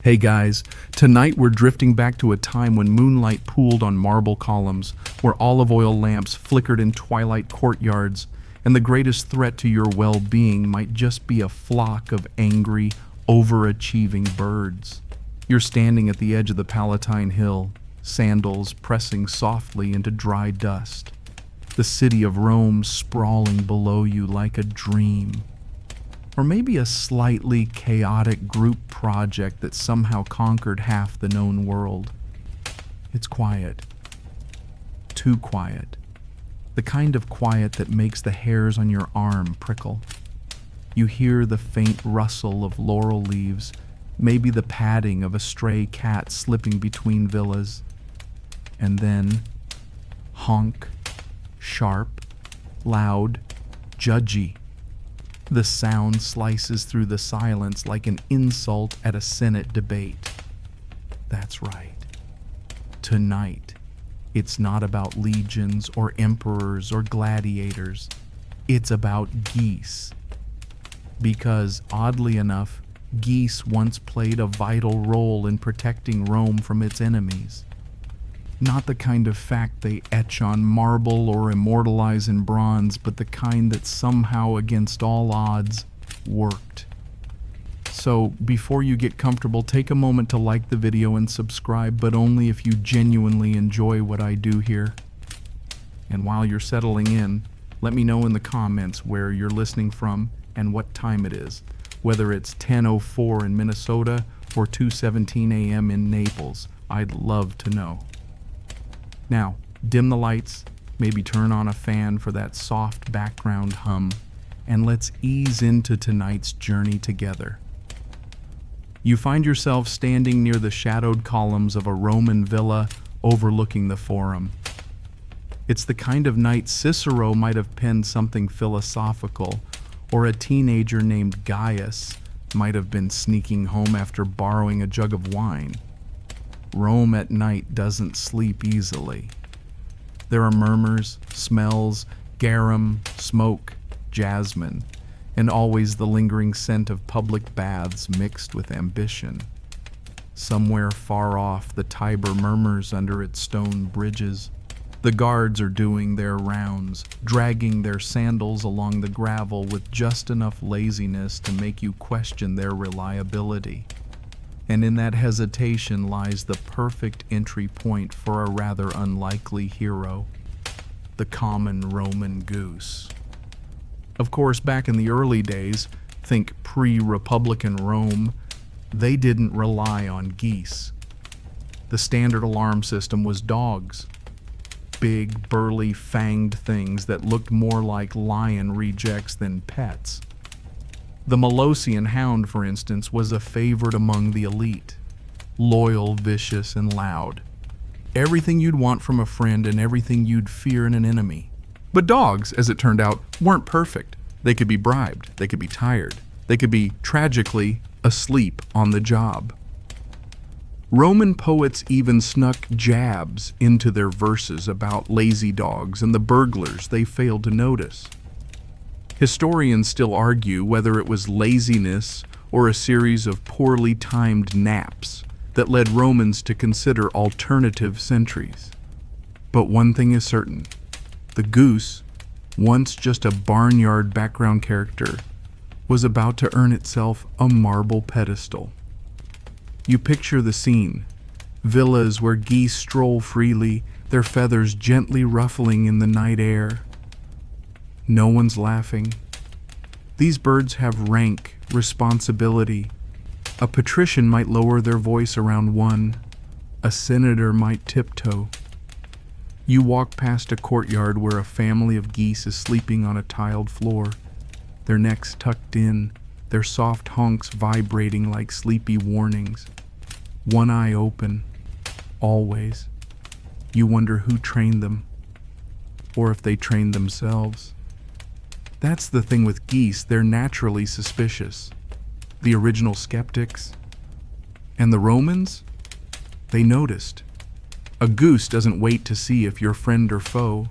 Hey guys, tonight we're drifting back to a time when moonlight pooled on marble columns, where olive oil lamps flickered in twilight courtyards, and the greatest threat to your well-being might just be a flock of angry, overachieving birds. You're standing at the edge of the Palatine Hill, sandals pressing softly into dry dust, the city of Rome sprawling below you like a dream. Or maybe a slightly chaotic group project that somehow conquered half the known world. It's quiet. Too quiet. The kind of quiet that makes the hairs on your arm prickle. You hear the faint rustle of laurel leaves, maybe the padding of a stray cat slipping between villas. And then, honk, sharp, loud, judgy. The sound slices through the silence like an insult at a Senate debate. That's right. Tonight, it's not about legions or emperors or gladiators. It's about geese. Because, oddly enough, geese once played a vital role in protecting Rome from its enemies. Not the kind of fact they etch on marble or immortalize in bronze, but the kind that somehow, against all odds, worked. So, before you get comfortable, take a moment to like the video and subscribe, but only if you genuinely enjoy what I do here. And while you're settling in, let me know in the comments where you're listening from and what time it is, whether it's 10:04 in Minnesota or 2:17 a.m. in Naples. I'd love to know. Now, dim the lights, maybe turn on a fan for that soft background hum, and let's ease into tonight's journey together. You find yourself standing near the shadowed columns of a Roman villa overlooking the Forum. It's the kind of night Cicero might have penned something philosophical, or a teenager named Gaius might have been sneaking home after borrowing a jug of wine. Rome at night doesn't sleep easily. There are murmurs, smells, garum, smoke, jasmine, and always the lingering scent of public baths mixed with ambition. Somewhere far off, the Tiber murmurs under its stone bridges. The guards are doing their rounds, dragging their sandals along the gravel with just enough laziness to make you question their reliability. And in that hesitation lies the perfect entry point for a rather unlikely hero, the common Roman goose. Of course, back in the early days, think pre-Republican Rome, they didn't rely on geese. The standard alarm system was dogs. Big, burly, fanged things that looked more like lion rejects than pets. The Molossian hound, for instance, was a favorite among the elite. Loyal, vicious, and loud. Everything you'd want from a friend and everything you'd fear in an enemy. But dogs, as it turned out, weren't perfect. They could be bribed, they could be tired, they could be, tragically, asleep on the job. Roman poets even snuck jabs into their verses about lazy dogs and the burglars they failed to notice. Historians still argue whether it was laziness or a series of poorly timed naps that led Romans to consider alternative centuries. But one thing is certain, the goose, once just a barnyard background character, was about to earn itself a marble pedestal. You picture the scene, villas where geese stroll freely, their feathers gently ruffling in the night air. No one's laughing. These birds have rank, responsibility. A patrician might lower their voice around one. A senator might tiptoe. You walk past a courtyard where a family of geese is sleeping on a tiled floor, their necks tucked in, their soft honks vibrating like sleepy warnings. One eye open, always. You wonder who trained them, or if they trained themselves. That's the thing with geese, they're naturally suspicious. The original skeptics. And the Romans? They noticed. A goose doesn't wait to see if you're friend or foe.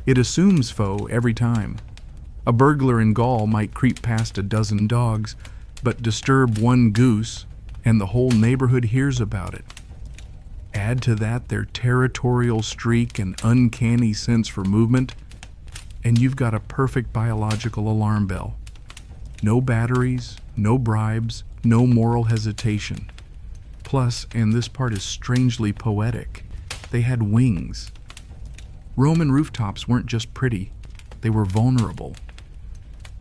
It assumes foe every time. A burglar in Gaul might creep past a dozen dogs, but disturb one goose, and the whole neighborhood hears about it. Add to that their territorial streak and uncanny sense for movement, and you've got a perfect biological alarm bell. No batteries, no bribes, no moral hesitation. Plus, and this part is strangely poetic, they had wings. Roman rooftops weren't just pretty, they were vulnerable.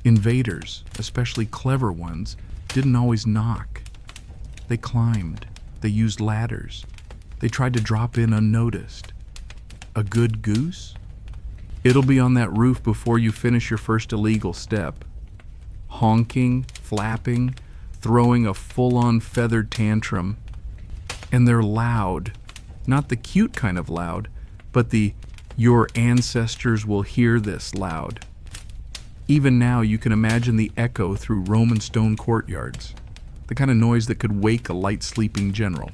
Invaders, especially clever ones, didn't always knock. They climbed, they used ladders, they tried to drop in unnoticed. A good goose? It'll be on that roof before you finish your first illegal step. Honking, flapping, throwing a full-on feathered tantrum. And they're loud. Not the cute kind of loud, but the "your ancestors will hear this" loud. Even now you can imagine the echo through Roman stone courtyards. The kind of noise that could wake a light sleeping general.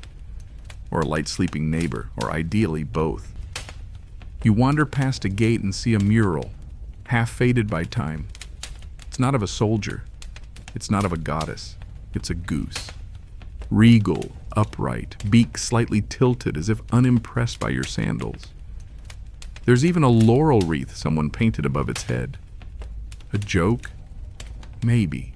Or a light sleeping neighbor, or ideally both. You wander past a gate and see a mural, half faded by time. It's not of a soldier. It's not of a goddess. It's a goose. Regal, upright, beak slightly tilted as if unimpressed by your sandals. There's even a laurel wreath someone painted above its head. A joke? Maybe.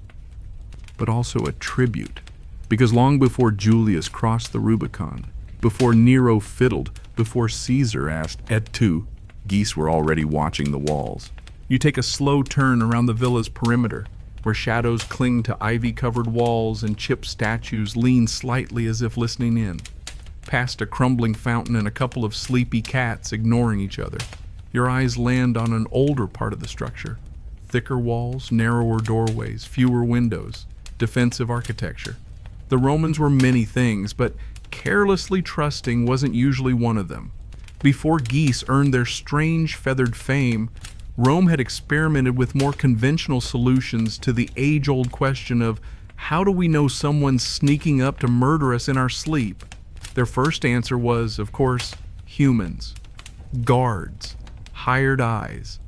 But also a tribute. Because long before Julius crossed the Rubicon, before Nero fiddled, before Caesar asked et tu, geese were already watching the walls. You take a slow turn around the villa's perimeter, where shadows cling to ivy-covered walls and chipped statues lean slightly as if listening in, past a crumbling fountain and a couple of sleepy cats ignoring each other. Your eyes land on an older part of the structure. Thicker walls, narrower doorways, fewer windows, defensive architecture. The Romans were many things, but carelessly trusting wasn't usually one of them. Before geese earned their strange feathered fame, Rome had experimented with more conventional solutions to the age-old question of how do we know someone's sneaking up to murder us in our sleep? Their first answer was, of course, humans, guards, hired eyes.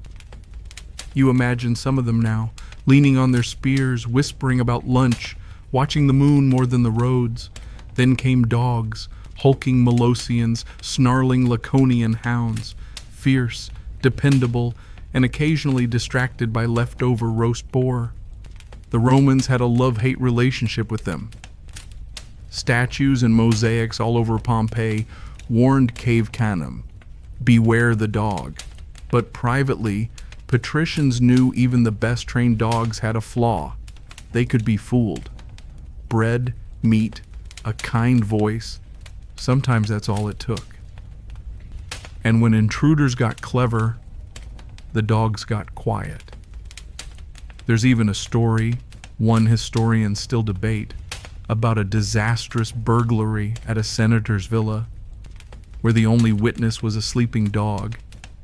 You imagine some of them now, leaning on their spears, whispering about lunch, watching the moon more than the roads. Then came dogs, hulking Molossians, snarling Laconian hounds, fierce, dependable, and occasionally distracted by leftover roast boar. The Romans had a love-hate relationship with them. Statues and mosaics all over Pompeii warned Cave Canem, beware the dog. But privately, patricians knew even the best trained dogs had a flaw. They could be fooled. Bread, meat, a kind voice, sometimes that's all it took. And when intruders got clever, the dogs got quiet. There's even a story, one historians still debate, about a disastrous burglary at a senator's villa, where the only witness was a sleeping dog,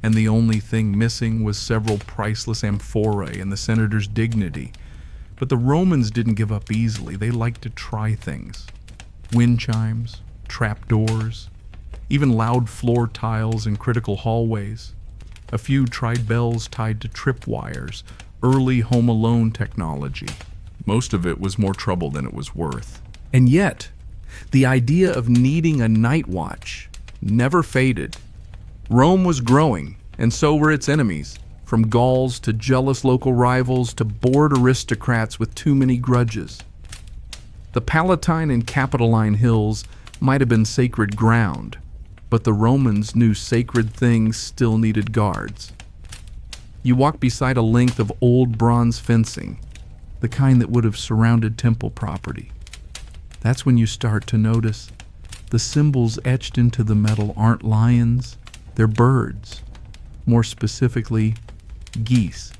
and the only thing missing was several priceless amphorae and the senator's dignity. But the Romans didn't give up easily. They liked to try things. Wind chimes, trapdoors, even loud floor tiles in critical hallways. A few tried bells tied to tripwires, early Home Alone technology. Most of it was more trouble than it was worth. And yet, the idea of needing a night watch never faded. Rome was growing, and so were its enemies, from Gauls to jealous local rivals to bored aristocrats with too many grudges. The Palatine and Capitoline hills might have been sacred ground, but the Romans knew sacred things still needed guards. You walk beside a length of old bronze fencing, the kind that would have surrounded temple property. That's when you start to notice the symbols etched into the metal aren't lions, they're birds. More specifically, geese.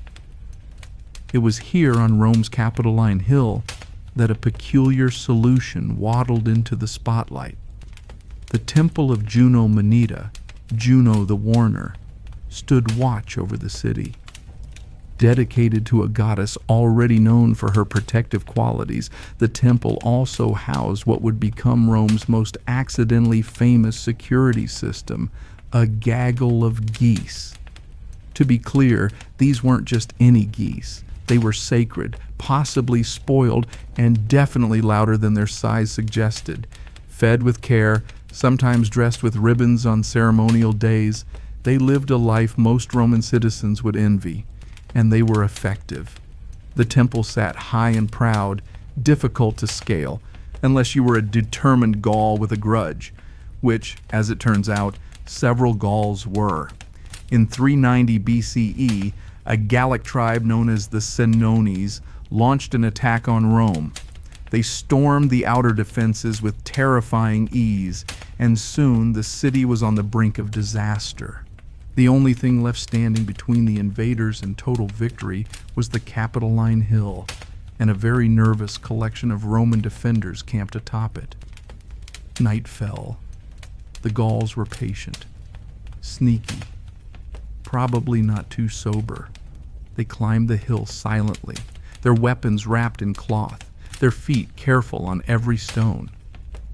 It was here on Rome's Capitoline Hill that a peculiar solution waddled into the spotlight. The temple of Juno Manita, Juno the Warner, stood watch over the city. Dedicated to a goddess already known for her protective qualities, the temple also housed what would become Rome's most accidentally famous security system, a gaggle of geese. To be clear, these weren't just any geese. They were sacred, possibly spoiled, and definitely louder than their size suggested. Fed with care, sometimes dressed with ribbons on ceremonial days, they lived a life most Roman citizens would envy, and they were effective. The temple sat high and proud, difficult to scale, unless you were a determined Gaul with a grudge, which, as it turns out, several Gauls were. In 390 BCE, a Gallic tribe known as the Senones launched an attack on Rome. They stormed the outer defenses with terrifying ease, and soon the city was on the brink of disaster. The only thing left standing between the invaders and total victory was the Capitoline Hill, and a very nervous collection of Roman defenders camped atop it. Night fell. The Gauls were patient, sneaky, probably not too sober. They climbed the hill silently, their weapons wrapped in cloth, their feet careful on every stone.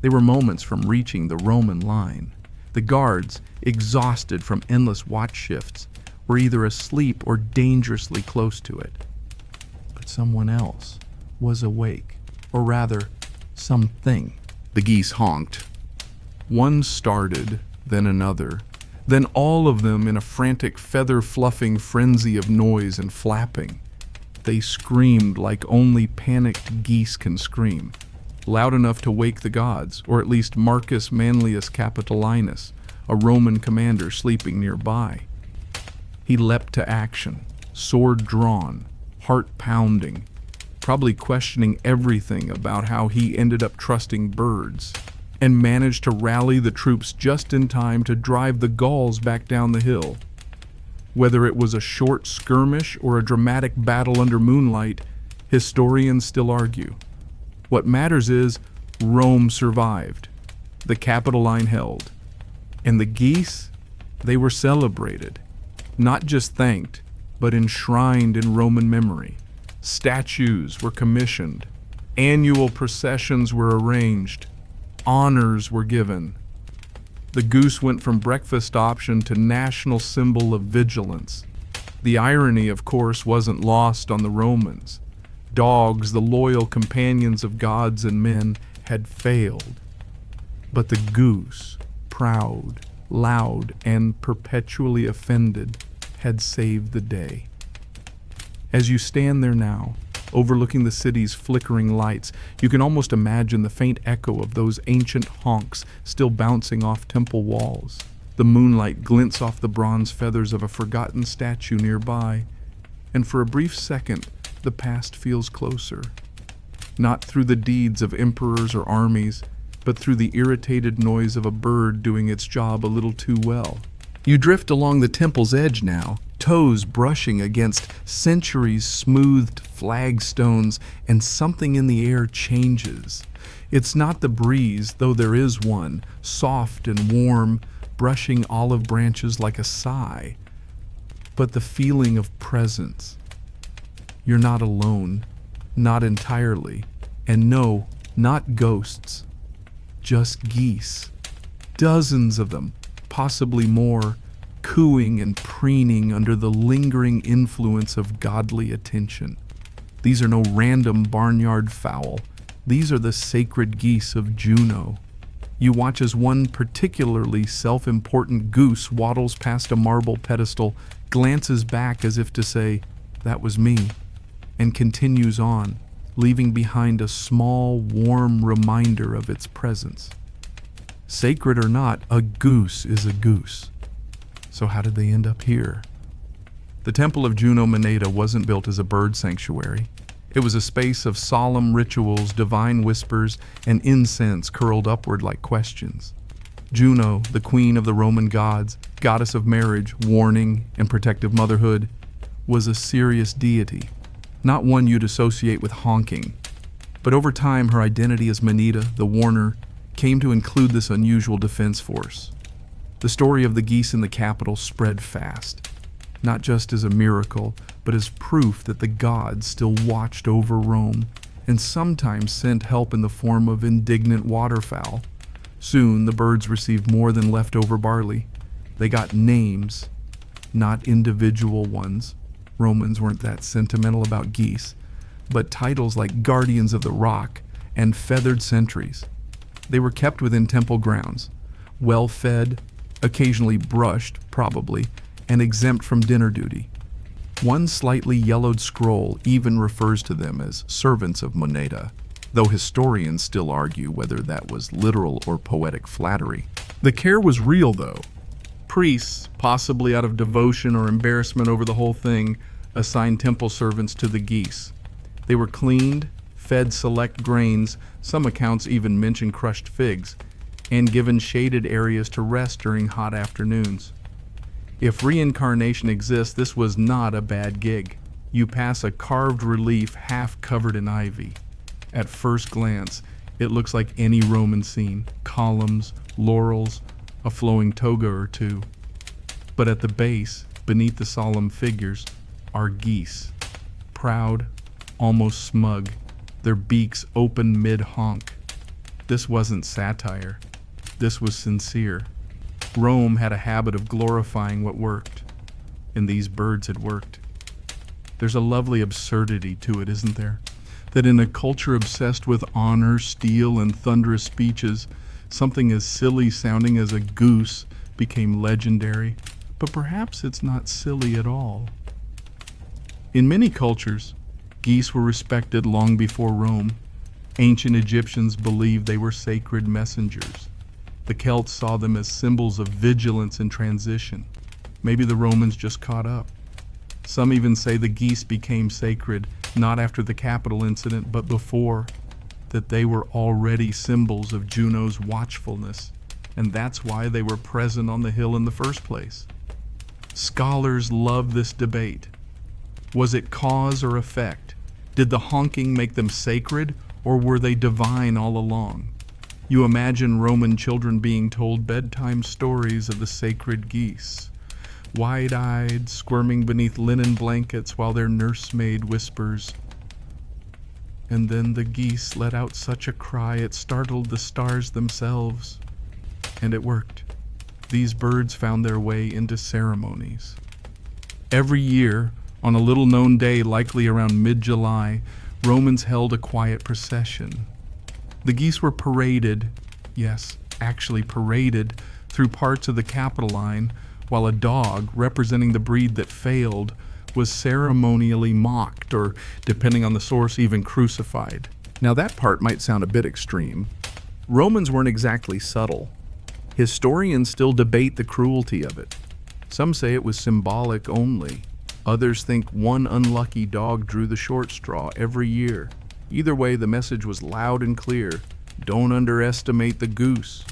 They were moments from reaching the Roman line. The guards, exhausted from endless watch shifts, were either asleep or dangerously close to it. But someone else was awake, or rather, something. The geese honked. One started, then another, then all of them in a frantic feather-fluffing frenzy of noise and flapping. They screamed like only panicked geese can scream, loud enough to wake the gods, or at least Marcus Manlius Capitolinus, a Roman commander sleeping nearby. He leapt to action, sword drawn, heart pounding, probably questioning everything about how he ended up trusting birds, and managed to rally the troops just in time to drive the Gauls back down the hill. Whether it was a short skirmish or a dramatic battle under moonlight, historians still argue. What matters is Rome survived, the Capitoline held, and the geese, they were celebrated, not just thanked, but enshrined in Roman memory. Statues were commissioned, annual processions were arranged, honors were given. The goose went from breakfast option to national symbol of vigilance. The irony, of course, wasn't lost on the Romans. Dogs, the loyal companions of gods and men, had failed. But the goose, proud, loud, and perpetually offended, had saved the day. As you stand there now, overlooking the city's flickering lights, you can almost imagine the faint echo of those ancient honks still bouncing off temple walls. The moonlight glints off the bronze feathers of a forgotten statue nearby, and for a brief second, the past feels closer. Not through the deeds of emperors or armies, but through the irritated noise of a bird doing its job a little too well. You drift along the temple's edge now, toes brushing against centuries-smoothed flagstones, and something in the air changes. It's not the breeze, though there is one, soft and warm, brushing olive branches like a sigh, but the feeling of presence. You're not alone, not entirely, and no, not ghosts, just geese. Dozens of them, possibly more, cooing and preening under the lingering influence of godly attention. These are no random barnyard fowl. These are the sacred geese of Juno. You watch as one particularly self-important goose waddles past a marble pedestal, glances back as if to say, "That was me," and continues on, leaving behind a small, warm reminder of its presence. Sacred or not, a goose is a goose. So how did they end up here? The Temple of Juno Moneta wasn't built as a bird sanctuary. It was a space of solemn rituals, divine whispers, and incense curled upward like questions. Juno, the queen of the Roman gods, goddess of marriage, warning, and protective motherhood, was a serious deity, not one you'd associate with honking. But over time, her identity as Moneta, the warner, came to include this unusual defense force. The story of the geese in the capital spread fast, not just as a miracle, but as proof that the gods still watched over Rome, and sometimes sent help in the form of indignant waterfowl. Soon the birds received more than leftover barley. They got names, not individual ones. Romans weren't that sentimental about geese, but titles like Guardians of the Rock and Feathered Sentries. They were kept within temple grounds, well-fed, occasionally brushed, probably, and exempt from dinner duty. One slightly yellowed scroll even refers to them as servants of Moneta, though historians still argue whether that was literal or poetic flattery. The care was real, though. Priests, possibly out of devotion or embarrassment over the whole thing, assigned temple servants to the geese. They were cleaned, fed select grains, some accounts even mention crushed figs, and given shaded areas to rest during hot afternoons. If reincarnation exists, this was not a bad gig. You pass a carved relief half covered in ivy. At first glance, it looks like any Roman scene: columns, laurels, a flowing toga or two. But at the base, beneath the solemn figures, are geese, proud, almost smug, their beaks open mid-honk. This wasn't satire. This was sincere. Rome had a habit of glorifying what worked, and these birds had worked. There's a lovely absurdity to it, isn't there? That in a culture obsessed with honor, steel, and thunderous speeches, something as silly sounding as a goose became legendary. But perhaps it's not silly at all. In many cultures, geese were respected long before Rome. Ancient Egyptians believed they were sacred messengers. The Celts saw them as symbols of vigilance and transition. Maybe the Romans just caught up. Some even say the geese became sacred not after the Capitol incident, but before, that they were already symbols of Juno's watchfulness, and that's why they were present on the hill in the first place. Scholars love this debate. Was it cause or effect? Did the honking make them sacred, or were they divine all along? You imagine Roman children being told bedtime stories of the sacred geese, wide-eyed, squirming beneath linen blankets while their nursemaid whispers. And then the geese let out such a cry it startled the stars themselves. And it worked. These birds found their way into ceremonies. Every year, on a little-known day likely around mid-July, Romans held a quiet procession. The geese were paraded, yes, actually paraded, through parts of the Capitoline, while a dog, representing the breed that failed, was ceremonially mocked, or, depending on the source, even crucified. Now that part might sound a bit extreme. Romans weren't exactly subtle. Historians still debate the cruelty of it. Some say it was symbolic only. Others think one unlucky dog drew the short straw every year. Either way, the message was loud and clear: don't underestimate the goose.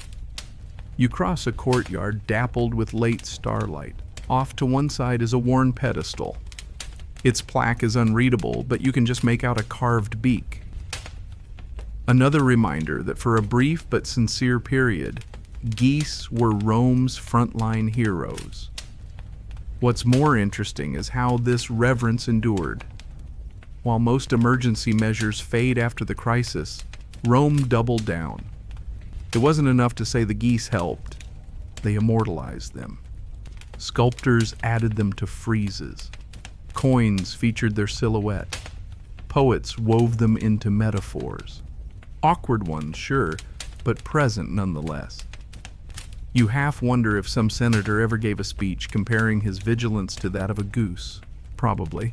You cross a courtyard dappled with late starlight. Off to one side is a worn pedestal. Its plaque is unreadable, but you can just make out a carved beak. Another reminder that for a brief but sincere period, geese were Rome's frontline heroes. What's more interesting is how this reverence endured. While most emergency measures fade after the crisis, Rome doubled down. It wasn't enough to say the geese helped. They immortalized them. Sculptors added them to friezes. Coins featured their silhouette. Poets wove them into metaphors. Awkward ones, sure, but present nonetheless. You half wonder if some senator ever gave a speech comparing his vigilance to that of a goose. Probably.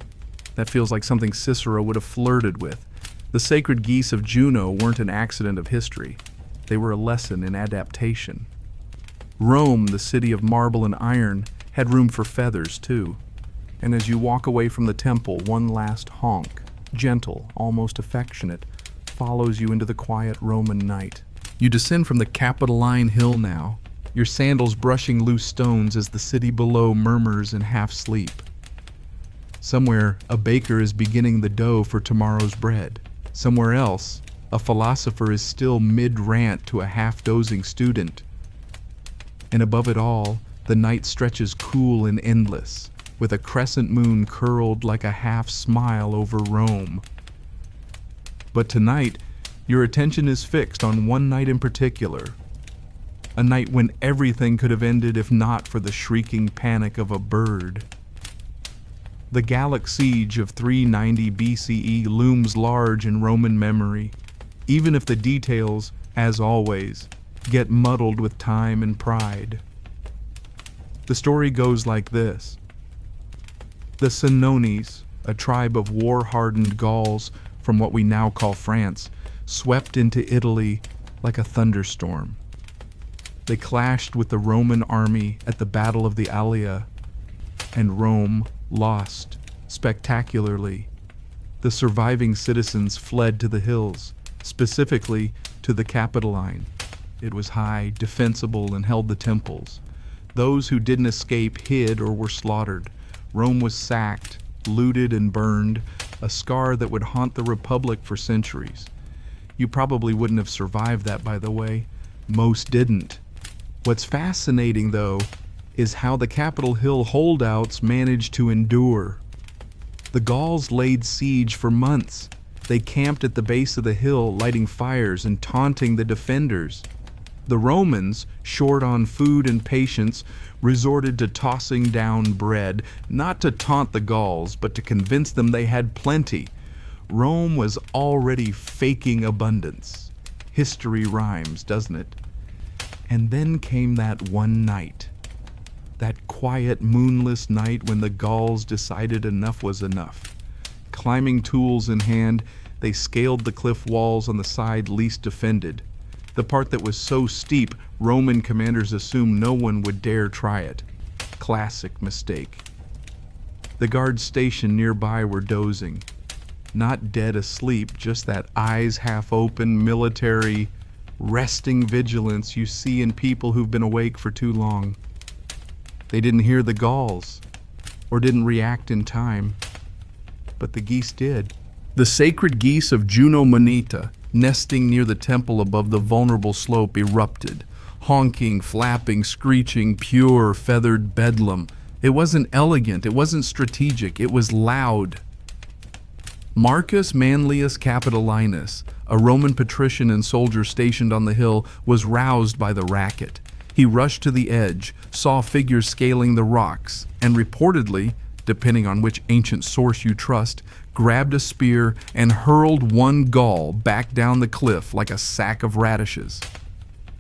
That feels like something Cicero would have flirted with. The sacred geese of Juno weren't an accident of history. They were a lesson in adaptation. Rome, the city of marble and iron, had room for feathers too. And as you walk away from the temple, one last honk, gentle, almost affectionate, follows you into the quiet Roman night. You descend from the Capitoline hill now, your sandals brushing loose stones as the city below murmurs in half-sleep. Somewhere, a baker is beginning the dough for tomorrow's bread. Somewhere else, a philosopher is still mid-rant to a half-dozing student. And above it all, the night stretches cool and endless, with a crescent moon curled like a half-smile over Rome. But tonight, your attention is fixed on one night in particular. A night when everything could have ended if not for the shrieking panic of a bird. The Gallic siege of 390 BCE looms large in Roman memory, even if the details, as always, get muddled with time and pride. The story goes like this. The Senones, a tribe of war-hardened Gauls from what we now call France, swept into Italy like a thunderstorm. They clashed with the Roman army at the Battle of the Allia, and Rome lost spectacularly. The surviving citizens fled to the hills, specifically to the Capitoline. It was high, defensible, and held the temples. Those who didn't escape hid or were slaughtered. Rome was sacked, looted, and burned, a scar that would haunt the Republic for centuries. You probably wouldn't have survived that, by the way. Most didn't. What's fascinating, though, is how the Capitol Hill holdouts managed to endure. The Gauls laid siege for months. They camped at the base of the hill, lighting fires and taunting the defenders. The Romans, short on food and patience, resorted to tossing down bread, not to taunt the Gauls, but to convince them they had plenty. Rome was already faking abundance. History rhymes, doesn't it? And then came that one night. That quiet, moonless night when the Gauls decided enough was enough. Climbing tools in hand, they scaled the cliff walls on the side least defended. The part that was so steep, Roman commanders assumed no one would dare try it. Classic mistake. The guards stationed nearby were dozing. Not dead asleep, just that eyes half open, military, resting vigilance you see in people who've been awake for too long. They didn't hear the Gauls, or didn't react in time, but the geese did. The sacred geese of Juno Moneta, nesting near the temple above the vulnerable slope, erupted, honking, flapping, screeching, pure feathered bedlam. It wasn't elegant, it wasn't strategic, it was loud. Marcus Manlius Capitolinus, a Roman patrician and soldier stationed on the hill, was roused by the racket. He rushed to the edge, saw figures scaling the rocks, and reportedly, depending on which ancient source you trust, grabbed a spear and hurled one Gaul back down the cliff like a sack of radishes.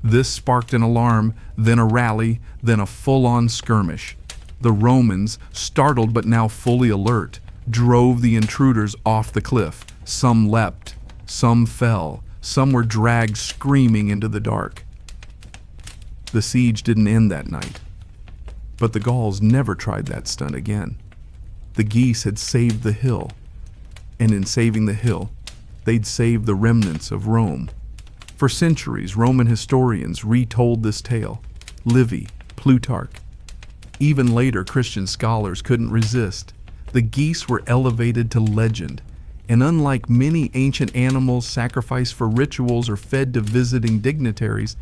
This sparked an alarm, then a rally, then a full-on skirmish. The Romans, startled but now fully alert, drove the intruders off the cliff. Some leapt, some fell, some were dragged screaming into the dark. The siege didn't end that night, but the Gauls never tried that stunt again. The geese had saved the hill, and in saving the hill, they'd saved the remnants of Rome. For centuries, Roman historians retold this tale. Livy, Plutarch. Even later, Christian scholars couldn't resist. The geese were elevated to legend, and unlike many ancient animals sacrificed for rituals or fed to visiting dignitaries,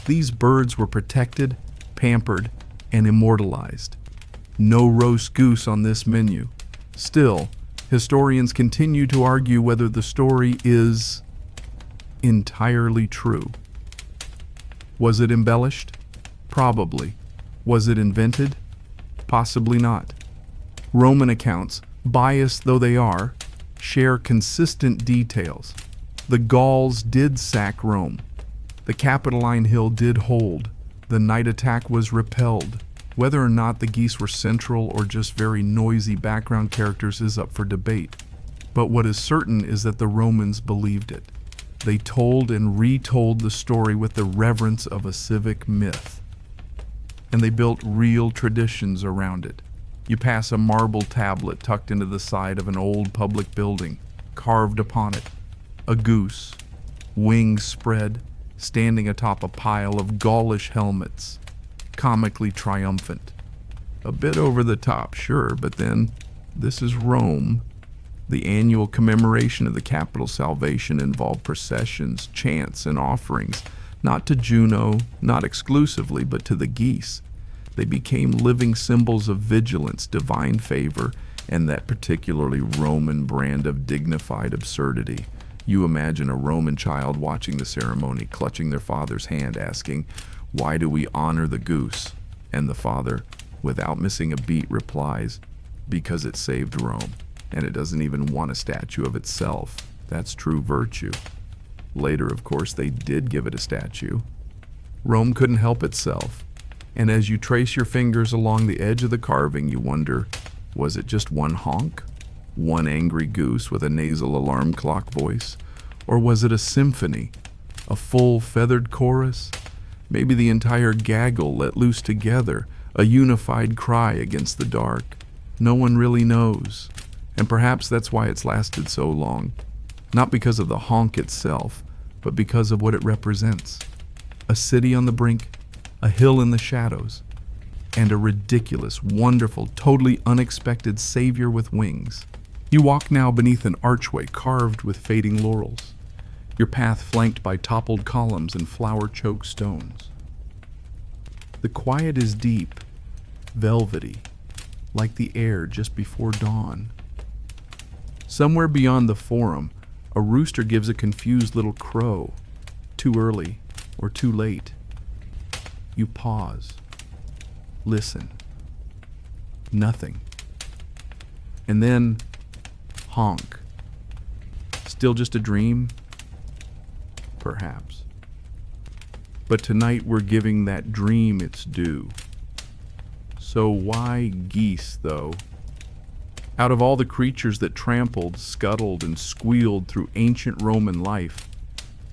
these birds were protected, pampered, and immortalized. No roast goose on this menu. Still, historians continue to argue whether the story is entirely true. Was it embellished? Probably. Was it invented? Possibly not. Roman accounts, biased though they are, share consistent details. The Gauls did sack Rome. The Capitoline Hill did hold. The night attack was repelled. Whether or not the geese were central or just very noisy background characters is up for debate. But what is certain is that the Romans believed it. They told and retold the story with the reverence of a civic myth. And they built real traditions around it. You pass a marble tablet tucked into the side of an old public building, carved upon it, a goose, wings spread, standing atop a pile of Gaulish helmets, comically triumphant. A bit over the top, sure, but then, this is Rome. The annual commemoration of the capital's salvation involved processions, chants, and offerings, not to Juno, not exclusively, but to the geese. They became living symbols of vigilance, divine favor, and that particularly Roman brand of dignified absurdity. You imagine a Roman child watching the ceremony, clutching their father's hand, asking, "Why do we honor the goose?" And the father, without missing a beat, replies, because it saved Rome, and it doesn't even want a statue of itself. That's true virtue. Later, of course, they did give it a statue. Rome couldn't help itself, and as you trace your fingers along the edge of the carving, you wonder, was it just one honk? One angry goose with a nasal alarm clock voice? Or was it a symphony? A full feathered chorus? Maybe the entire gaggle let loose together, a unified cry against the dark. No one really knows, and perhaps that's why it's lasted so long. Not because of the honk itself, but because of what it represents. A city on the brink, a hill in the shadows, and a ridiculous, wonderful, totally unexpected savior with wings. You walk now beneath an archway carved with fading laurels, your path flanked by toppled columns and flower-choked stones. The quiet is deep, velvety, like the air just before dawn. Somewhere beyond the forum, a rooster gives a confused little crow, too early or too late. You pause, listen. Nothing. And then, honk. Still just a dream? Perhaps. But tonight we're giving that dream its due. So why geese, though? Out of all the creatures that trampled, scuttled, and squealed through ancient Roman life,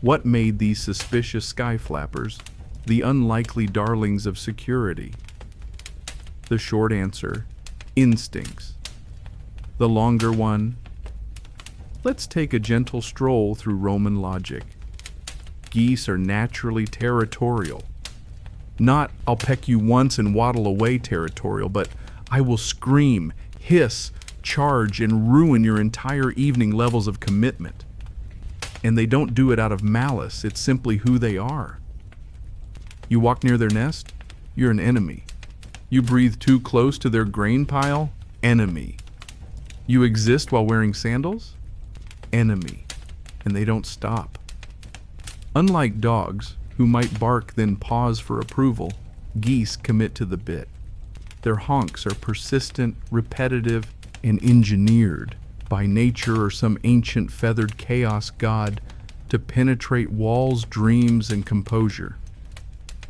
what made these suspicious sky flappers the unlikely darlings of security? The short answer, instincts. The longer one, let's take a gentle stroll through Roman logic. Geese are naturally territorial. Not, I'll peck you once and waddle away territorial, but I will scream, hiss, charge, and ruin your entire evening levels of commitment. And they don't do it out of malice, it's simply who they are. You walk near their nest, you're an enemy. You breathe too close to their grain pile, enemy. You exist while wearing sandals, enemy. And they don't stop. Unlike dogs, who might bark then pause for approval, geese commit to the bit. Their honks are persistent, repetitive, and engineered by nature or some ancient feathered chaos god to penetrate walls, dreams, and composure.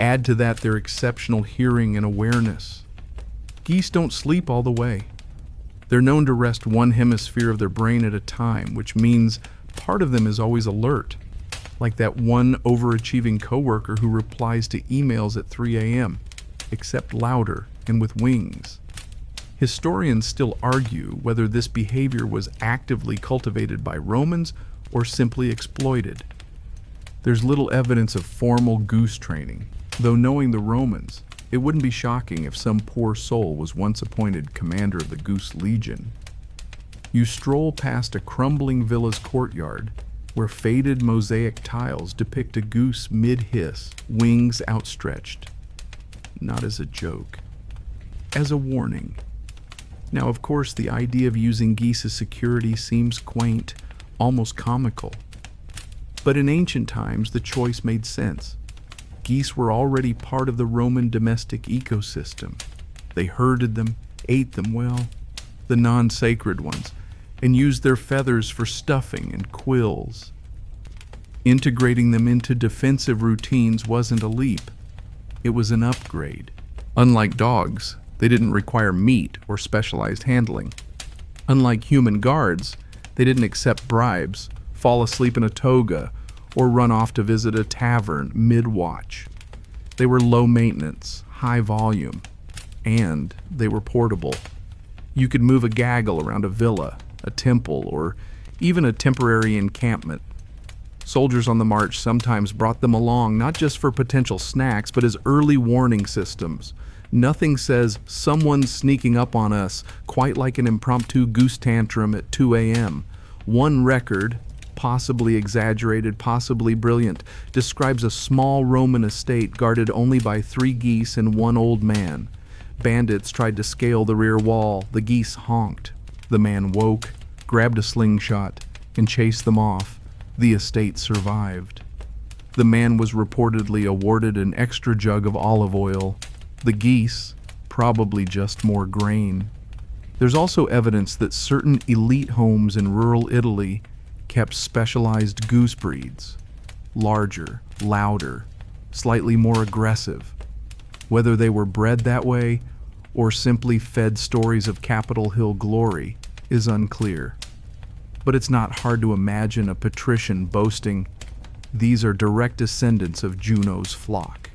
Add to that their exceptional hearing and awareness. Geese don't sleep all the way. They're known to rest one hemisphere of their brain at a time, which means part of them is always alert, like that one overachieving coworker who replies to emails at 3 a.m., except louder and with wings. Historians still argue whether this behavior was actively cultivated by Romans or simply exploited. There's little evidence of formal goose training, though knowing the Romans, it wouldn't be shocking if some poor soul was once appointed commander of the Goose Legion. You stroll past a crumbling villa's courtyard where faded mosaic tiles depict a goose mid-hiss, wings outstretched. Not as a joke, as a warning. Now, of course, the idea of using geese as security seems quaint, almost comical. But in ancient times, the choice made sense. Geese were already part of the Roman domestic ecosystem. They herded them, ate them well, the non-sacred ones, and used their feathers for stuffing and quills. Integrating them into defensive routines wasn't a leap. It was an upgrade. Unlike dogs, they didn't require meat or specialized handling. Unlike human guards, they didn't accept bribes, fall asleep in a toga, or run off to visit a tavern mid-watch. They were low maintenance, high volume, and they were portable. You could move a gaggle around a villa, a temple, or even a temporary encampment. Soldiers on the march sometimes brought them along, not just for potential snacks, but as early warning systems. Nothing says someone's sneaking up on us quite like an impromptu goose tantrum at 2 a.m. One record, possibly exaggerated, possibly brilliant, describes a small Roman estate guarded only by 3 geese and 1 old man. Bandits tried to scale the rear wall. The geese honked. The man woke, grabbed a slingshot, and chased them off. The estate survived. The man was reportedly awarded an extra jug of olive oil. The geese, probably just more grain. There's also evidence that certain elite homes in rural Italy kept specialized goose breeds, larger, louder, slightly more aggressive. Whether they were bred that way or simply fed stories of Capitol Hill glory is unclear. But it's not hard to imagine a patrician boasting, "These are direct descendants of Juno's flock."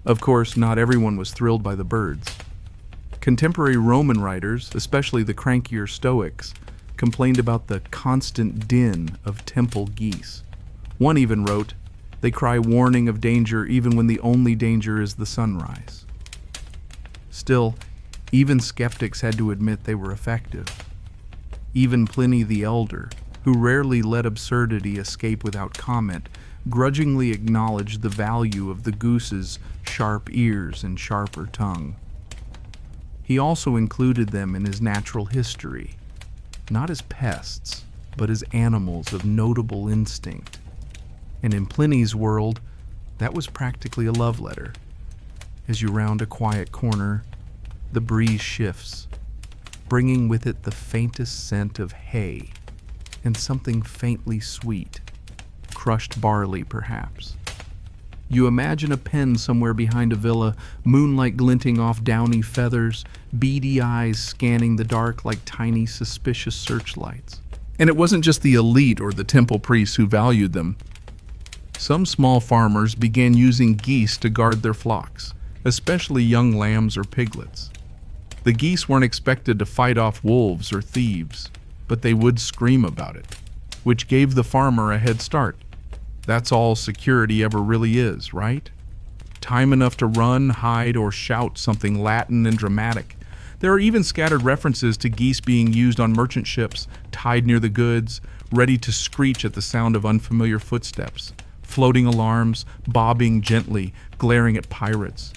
Of course, not everyone was thrilled by the birds. Contemporary Roman writers, especially the crankier Stoics, complained about the constant din of temple geese. One even wrote, "They cry warning of danger even when the only danger is the sunrise." Still, even skeptics had to admit they were effective. Even Pliny the Elder, who rarely let absurdity escape without comment, grudgingly acknowledged the value of the goose's sharp ears and sharper tongue. He also included them in his natural history, not as pests, but as animals of notable instinct. And in Pliny's world, that was practically a love letter. As you round a quiet corner, the breeze shifts, bringing with it the faintest scent of hay and something faintly sweet, crushed barley perhaps. You imagine a pen somewhere behind a villa, moonlight glinting off downy feathers, beady eyes scanning the dark like tiny suspicious searchlights. And it wasn't just the elite or the temple priests who valued them. Some small farmers began using geese to guard their flocks, especially young lambs or piglets. The geese weren't expected to fight off wolves or thieves, but they would scream about it, which gave the farmer a head start. That's all security ever really is, right? Time enough to run, hide, or shout something Latin and dramatic. There are even scattered references to geese being used on merchant ships, tied near the goods, ready to screech at the sound of unfamiliar footsteps, floating alarms, bobbing gently, glaring at pirates.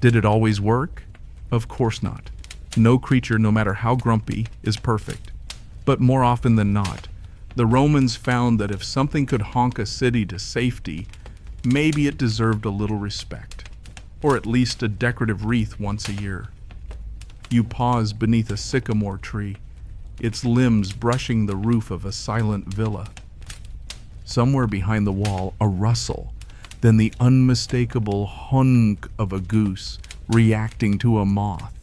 Did it always work? Of course not. No creature, no matter how grumpy, is perfect. But more often than not, the Romans found that if something could honk a city to safety, maybe it deserved a little respect, or at least a decorative wreath once a year. You pause beneath a sycamore tree, its limbs brushing the roof of a silent villa. Somewhere behind the wall, a rustle, then the unmistakable honk of a goose reacting to a moth.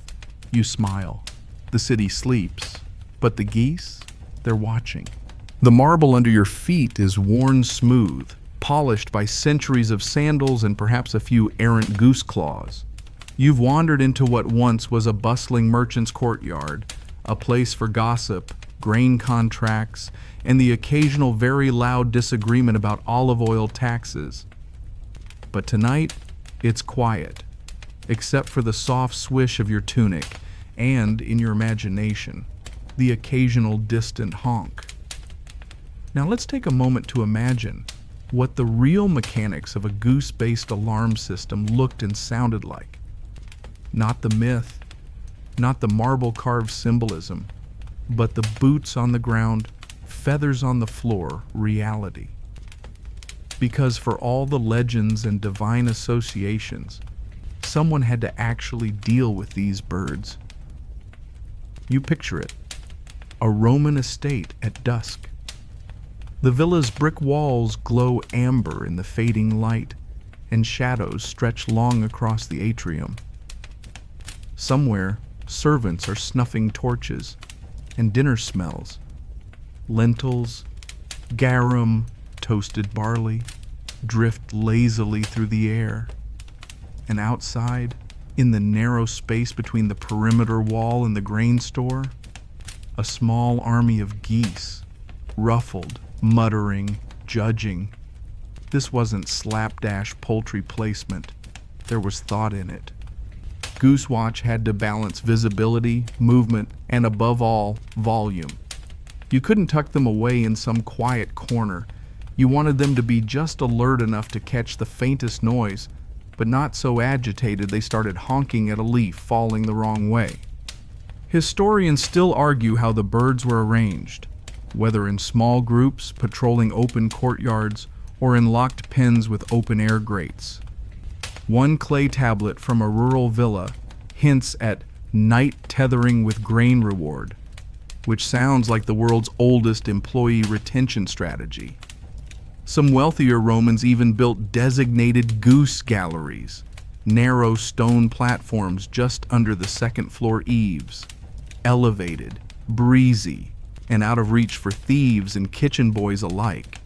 You smile. The city sleeps, but the geese, they're watching. The marble under your feet is worn smooth, polished by centuries of sandals and perhaps a few errant goose claws. You've wandered into what once was a bustling merchant's courtyard, a place for gossip, grain contracts, and the occasional very loud disagreement about olive oil taxes. But tonight, it's quiet, except for the soft swish of your tunic and, in your imagination, the occasional distant honk. Now let's take a moment to imagine what the real mechanics of a goose-based alarm system looked and sounded like. Not the myth, not the marble-carved symbolism, but the boots on the ground, feathers on the floor reality. Because for all the legends and divine associations, someone had to actually deal with these birds. You picture it, a Roman estate at dusk. The villa's brick walls glow amber in the fading light, and shadows stretch long across the atrium. Somewhere, servants are snuffing torches, and dinner smells. Lentils, garum, toasted barley, drift lazily through the air. And outside, in the narrow space between the perimeter wall and the grain store, a small army of geese, ruffled, muttering, judging. This wasn't slapdash poultry placement. There was thought in it. Goosewatch had to balance visibility, movement, and above all, volume. You couldn't tuck them away in some quiet corner. You wanted them to be just alert enough to catch the faintest noise, but not so agitated they started honking at a leaf falling the wrong way. Historians still argue how the birds were arranged, whether in small groups patrolling open courtyards or in locked pens with open-air grates. One clay tablet from a rural villa hints at night tethering with grain reward, which sounds like the world's oldest employee retention strategy. Some wealthier Romans even built designated goose galleries, narrow stone platforms just under the second-floor eaves, elevated, breezy, and out of reach for thieves and kitchen boys alike.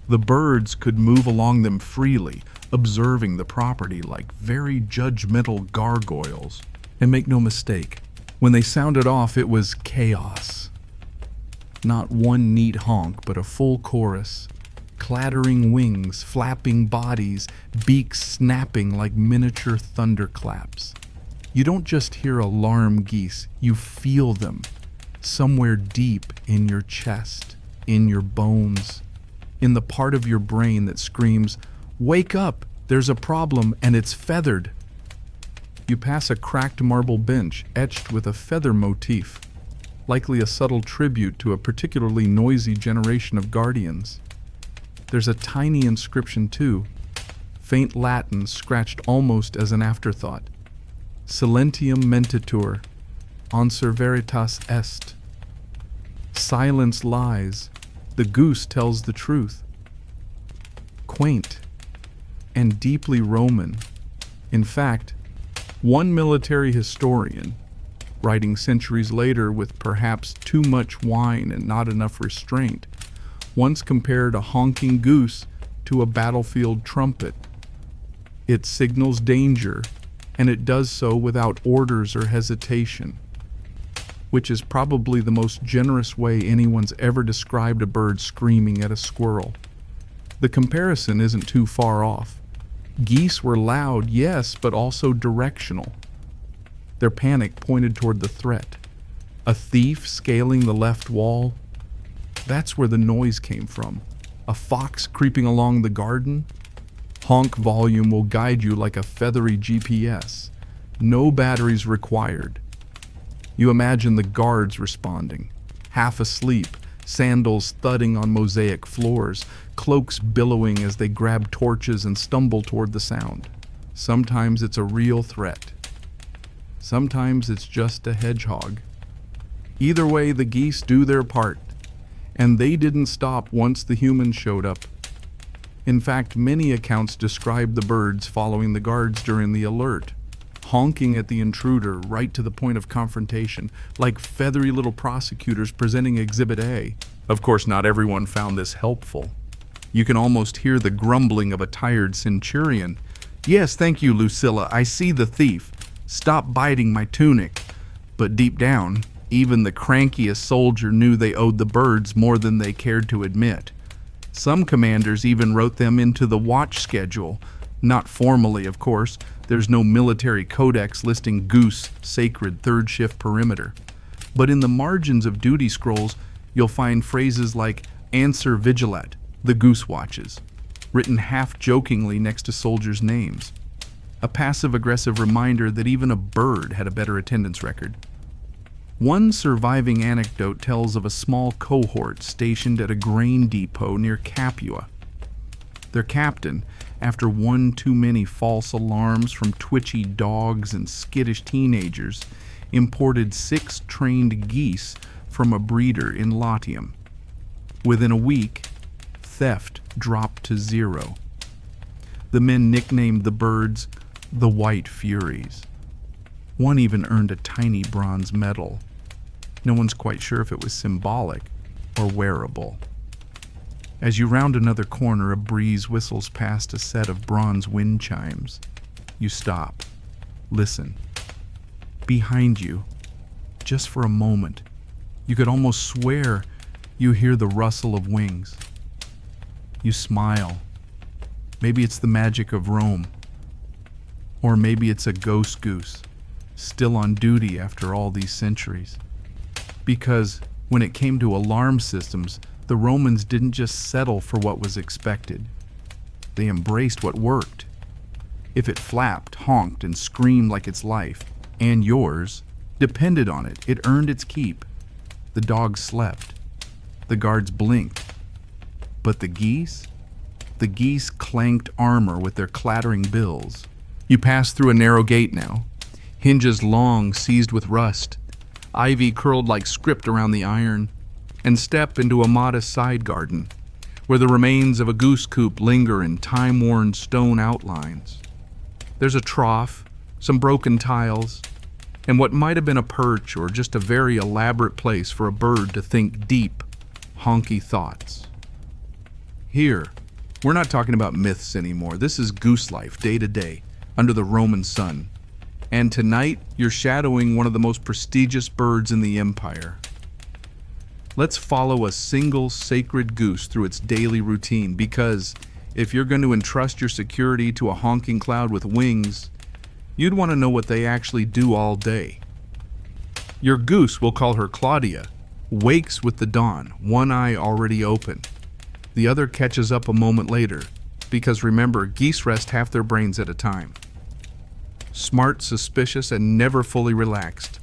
The birds could move along them freely, observing the property like very judgmental gargoyles. And make no mistake, when they sounded off, it was chaos. Not one neat honk, but a full chorus. Clattering wings, flapping bodies, beaks snapping like miniature thunderclaps. You don't just hear alarm geese, you feel them. Somewhere deep in your chest, in your bones, in the part of your brain that screams, "Wake up, there's a problem and it's feathered." You pass a cracked marble bench etched with a feather motif, likely a subtle tribute to a particularly noisy generation of guardians. There's a tiny inscription too, faint Latin scratched almost as an afterthought. Silentium mentitur, anser veritas est. Silence lies, the goose tells the truth. Quaint and deeply Roman. In fact, one military historian, writing centuries later with perhaps too much wine and not enough restraint, once compared a honking goose to a battlefield trumpet. It signals danger, and it does so without orders or hesitation, which is probably the most generous way anyone's ever described a bird screaming at a squirrel. The comparison isn't too far off. Geese were loud, yes, but also directional. Their panic pointed toward the threat. A thief scaling the left wall? That's where the noise came from. A fox creeping along the garden? Honk volume will guide you like a feathery GPS. No batteries required. You imagine the guards responding, half asleep, sandals thudding on mosaic floors, cloaks billowing as they grab torches and stumble toward the sound. Sometimes it's a real threat. Sometimes it's just a hedgehog. Either way, the geese do their part, and they didn't stop once the humans showed up. In fact, many accounts describe the birds following the guards during the alert, honking at the intruder right to the point of confrontation, like feathery little prosecutors presenting Exhibit A. Of course, not everyone found this helpful. You can almost hear the grumbling of a tired centurion. "Yes, thank you, Lucilla. I see the thief. Stop biting my tunic." But deep down, even the crankiest soldier knew they owed the birds more than they cared to admit. Some commanders even wrote them into the watch schedule. Not formally, of course. There's no military codex listing goose sacred third shift perimeter. But in the margins of duty scrolls, you'll find phrases like "Answer vigilat," the goose watches, written half-jokingly next to soldiers' names. A passive-aggressive reminder that even a bird had a better attendance record. One surviving anecdote tells of a small cohort stationed at a grain depot near Capua. Their captain, after one too many false alarms from twitchy dogs and skittish teenagers, imported 6 trained geese from a breeder in Latium. Within a week, theft dropped to 0. The men nicknamed the birds the White Furies. One even earned a tiny bronze medal. No one's quite sure if it was symbolic or wearable. As you round another corner, a breeze whistles past a set of bronze wind chimes. You stop. Listen. Behind you, just for a moment, you could almost swear you hear the rustle of wings. You smile. Maybe it's the magic of Rome. Or maybe it's a ghost goose, still on duty after all these centuries. Because when it came to alarm systems, the Romans didn't just settle for what was expected. They embraced what worked. If it flapped, honked, and screamed like its life, and yours, depended on it, it earned its keep. The dogs slept. The guards blinked. But the geese? The geese clanked armor with their clattering bills. You pass through a narrow gate now. hinges long, seized with rust, ivy curled like script around the iron, and step into a modest side garden, where the remains of a goose coop linger in time-worn stone outlines. There's a trough, some broken tiles, and what might have been a perch or just a very elaborate place for a bird to think deep, honky thoughts. Here, we're not talking about myths anymore. This is goose life, day to day, under the Roman sun. And tonight, you're shadowing one of the most prestigious birds in the empire. Let's follow a single sacred goose through its daily routine, because if you're going to entrust your security to a honking cloud with wings, you'd want to know what they actually do all day. Your goose, we'll call her Claudia, wakes with the dawn, one eye already open. The other catches up a moment later, because remember, geese rest half their brains at a time. Smart, suspicious, and never fully relaxed,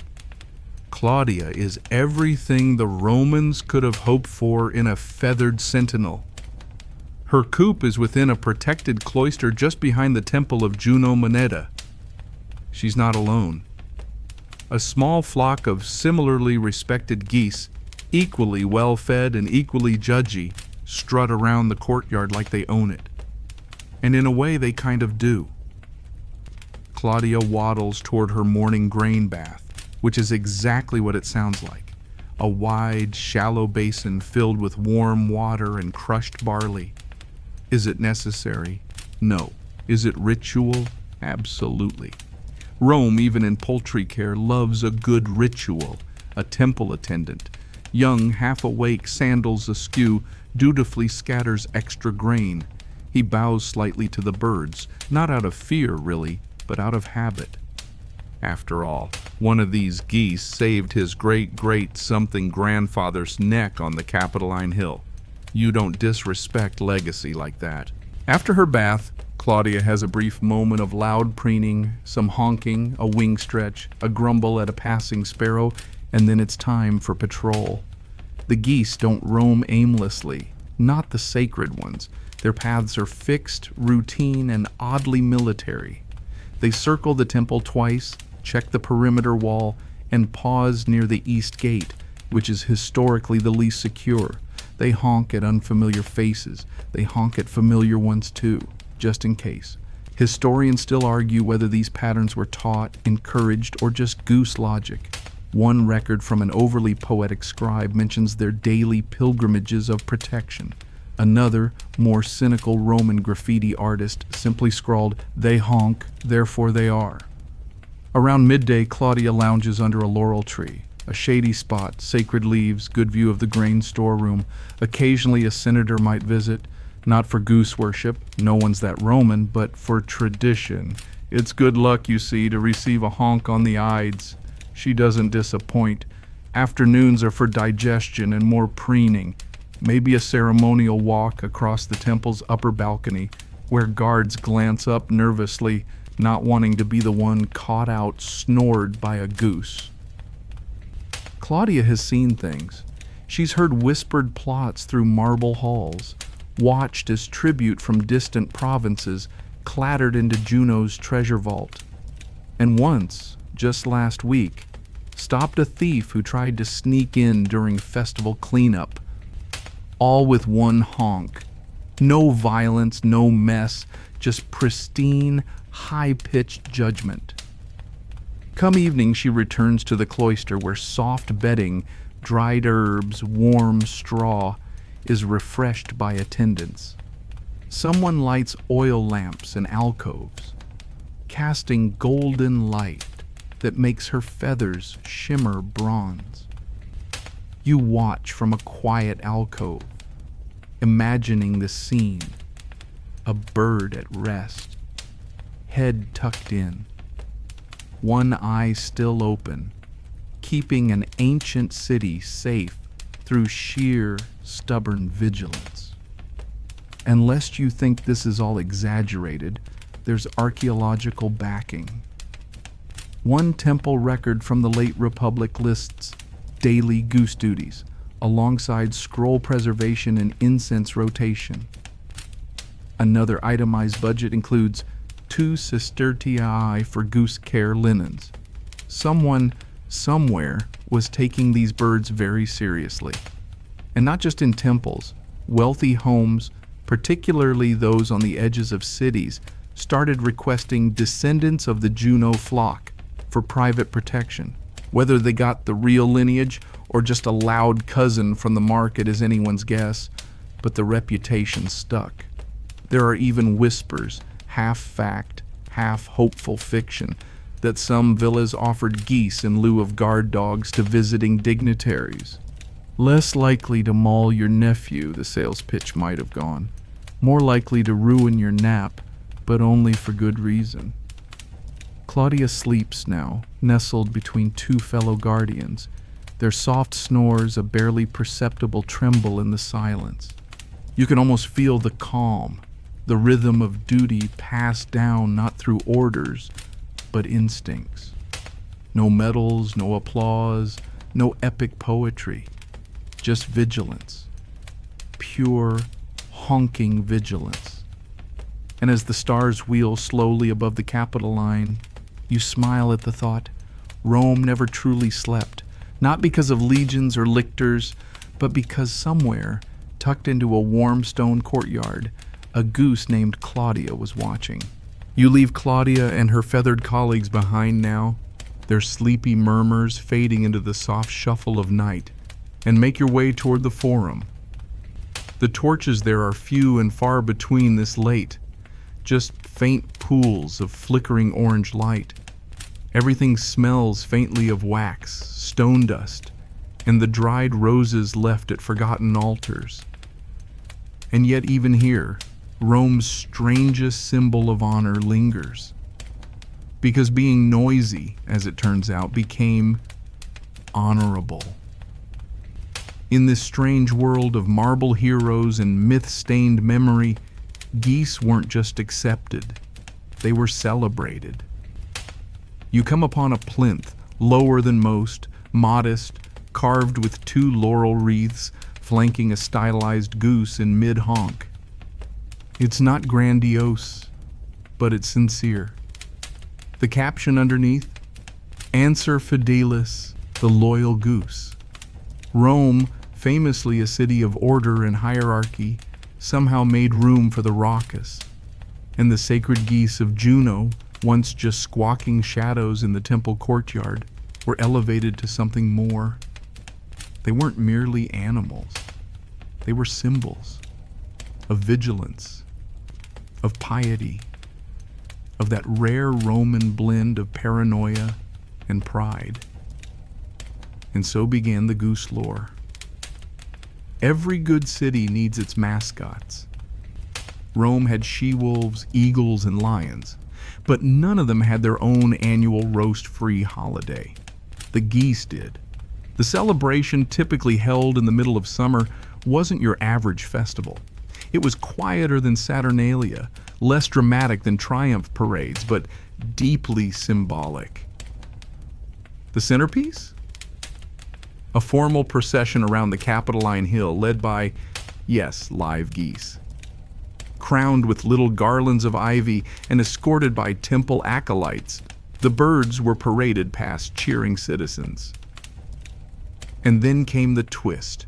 Claudia is everything the Romans could have hoped for in a feathered sentinel. Her coop is within a protected cloister just behind the temple of Juno Moneta. She's not alone. A small flock of similarly respected geese, equally well-fed and equally judgy, strut around the courtyard like they own it. And in a way, they kind of do. Claudia waddles toward her morning grain bath, which is exactly what it sounds like. A wide, shallow basin filled with warm water and crushed barley. Is it necessary? No. Is it ritual? Absolutely. Rome, even in poultry care, loves a good ritual. A temple attendant, young, half awake, sandals askew, dutifully scatters extra grain. He bows slightly to the birds, not out of fear, really, but out of habit. After all, one of these geese saved his great-great-something grandfather's neck on the Capitoline Hill. You don't disrespect legacy like that. After her bath, Claudia has a brief moment of loud preening, some honking, a wing stretch, a grumble at a passing sparrow, and then it's time for patrol. The geese don't roam aimlessly, not the sacred ones. Their paths are fixed, routine, and oddly military. They circle the temple twice, check the perimeter wall, and pause near the east gate, which is historically the least secure. They honk at unfamiliar faces. They honk at familiar ones too, just in case. Historians still argue whether these patterns were taught, encouraged, or just goose logic. One record from an overly poetic scribe mentions their daily pilgrimages of protection. Another, more cynical Roman graffiti artist simply scrawled, "They honk, therefore they are." Around midday, Claudia lounges under a laurel tree. A shady spot, sacred leaves, good view of the grain storeroom. Occasionally a senator might visit, not for goose worship, no one's that Roman, but for tradition. It's good luck, you see, to receive a honk on the ides. She doesn't disappoint. Afternoons are for digestion and more preening. Maybe a ceremonial walk across the temple's upper balcony, where guards glance up nervously, not wanting to be the one caught out snored by a goose. Claudia has seen things. She's heard whispered plots through marble halls, watched as tribute from distant provinces clattered into Juno's treasure vault, and once, just last week, stopped a thief who tried to sneak in during festival cleanup. All with one honk. No violence, no mess, just pristine, high-pitched judgment. Come evening, she returns to the cloister where soft bedding, dried herbs, warm straw is refreshed by attendants. Someone lights oil lamps in alcoves, casting golden light that makes her feathers shimmer bronze. You watch from a quiet alcove, imagining the scene, a bird at rest, head tucked in, one eye still open, keeping an ancient city safe through sheer, stubborn vigilance. And lest you think this is all exaggerated, there's archaeological backing. One temple record from the late Republic lists daily goose duties, alongside scroll preservation and incense rotation. Another itemized budget includes 2 sestertii for goose care linens, Someone, somewhere, was taking these birds very seriously. And not just in temples, wealthy homes, particularly those on the edges of cities, started requesting descendants of the Juno flock for private protection. Whether they got the real lineage or just a loud cousin from the market is anyone's guess, but the reputation stuck. There are even whispers, half fact, half hopeful fiction, that some villas offered geese in lieu of guard dogs to visiting dignitaries. Less likely to maul your nephew, the sales pitch might have gone. More likely to ruin your nap, but only for good reason. Claudia sleeps now, nestled between two fellow guardians, their soft snores a barely perceptible tremble in the silence. You can almost feel the calm, the rhythm of duty passed down not through orders, but instincts. No medals, no applause, no epic poetry, just vigilance. Pure, honking vigilance. And as the stars wheel slowly above the Capitol line, you smile at the thought, Rome never truly slept, not because of legions or lictors, but because somewhere, tucked into a warm stone courtyard, a goose named Claudia was watching. You leave Claudia and her feathered colleagues behind now, their sleepy murmurs fading into the soft shuffle of night, and make your way toward the forum. The torches there are few and far between this late, just faint pools of flickering orange light. Everything smells faintly of wax, stone dust, and the dried roses left at forgotten altars. And yet even here, Rome's strangest symbol of honor lingers. Because being noisy, as it turns out, became honorable. In this strange world of marble heroes and myth-stained memory, geese weren't just accepted, they were celebrated. You come upon a plinth, lower than most, modest, carved with two laurel wreaths, flanking a stylized goose in mid-honk. It's not grandiose, but it's sincere. The caption underneath, Answer Fidelis, the loyal goose. Rome, famously a city of order and hierarchy, somehow made room for the raucous. And the sacred geese of Juno, once just squawking shadows in the temple courtyard, were elevated to something more. They weren't merely animals. They were symbols of vigilance, of piety, of that rare Roman blend of paranoia and pride. And so began the goose lore. Every good city needs its mascots. Rome had she-wolves, eagles, and lions, but none of them had their own annual roast-free holiday. The geese did. The celebration, typically held in the middle of summer, wasn't your average festival. It was quieter than Saturnalia, less dramatic than triumph parades, but deeply symbolic. The centerpiece? A formal procession around the Capitoline Hill led by, yes, live geese. Crowned with little garlands of ivy and escorted by temple acolytes, the birds were paraded past cheering citizens. And then came the twist.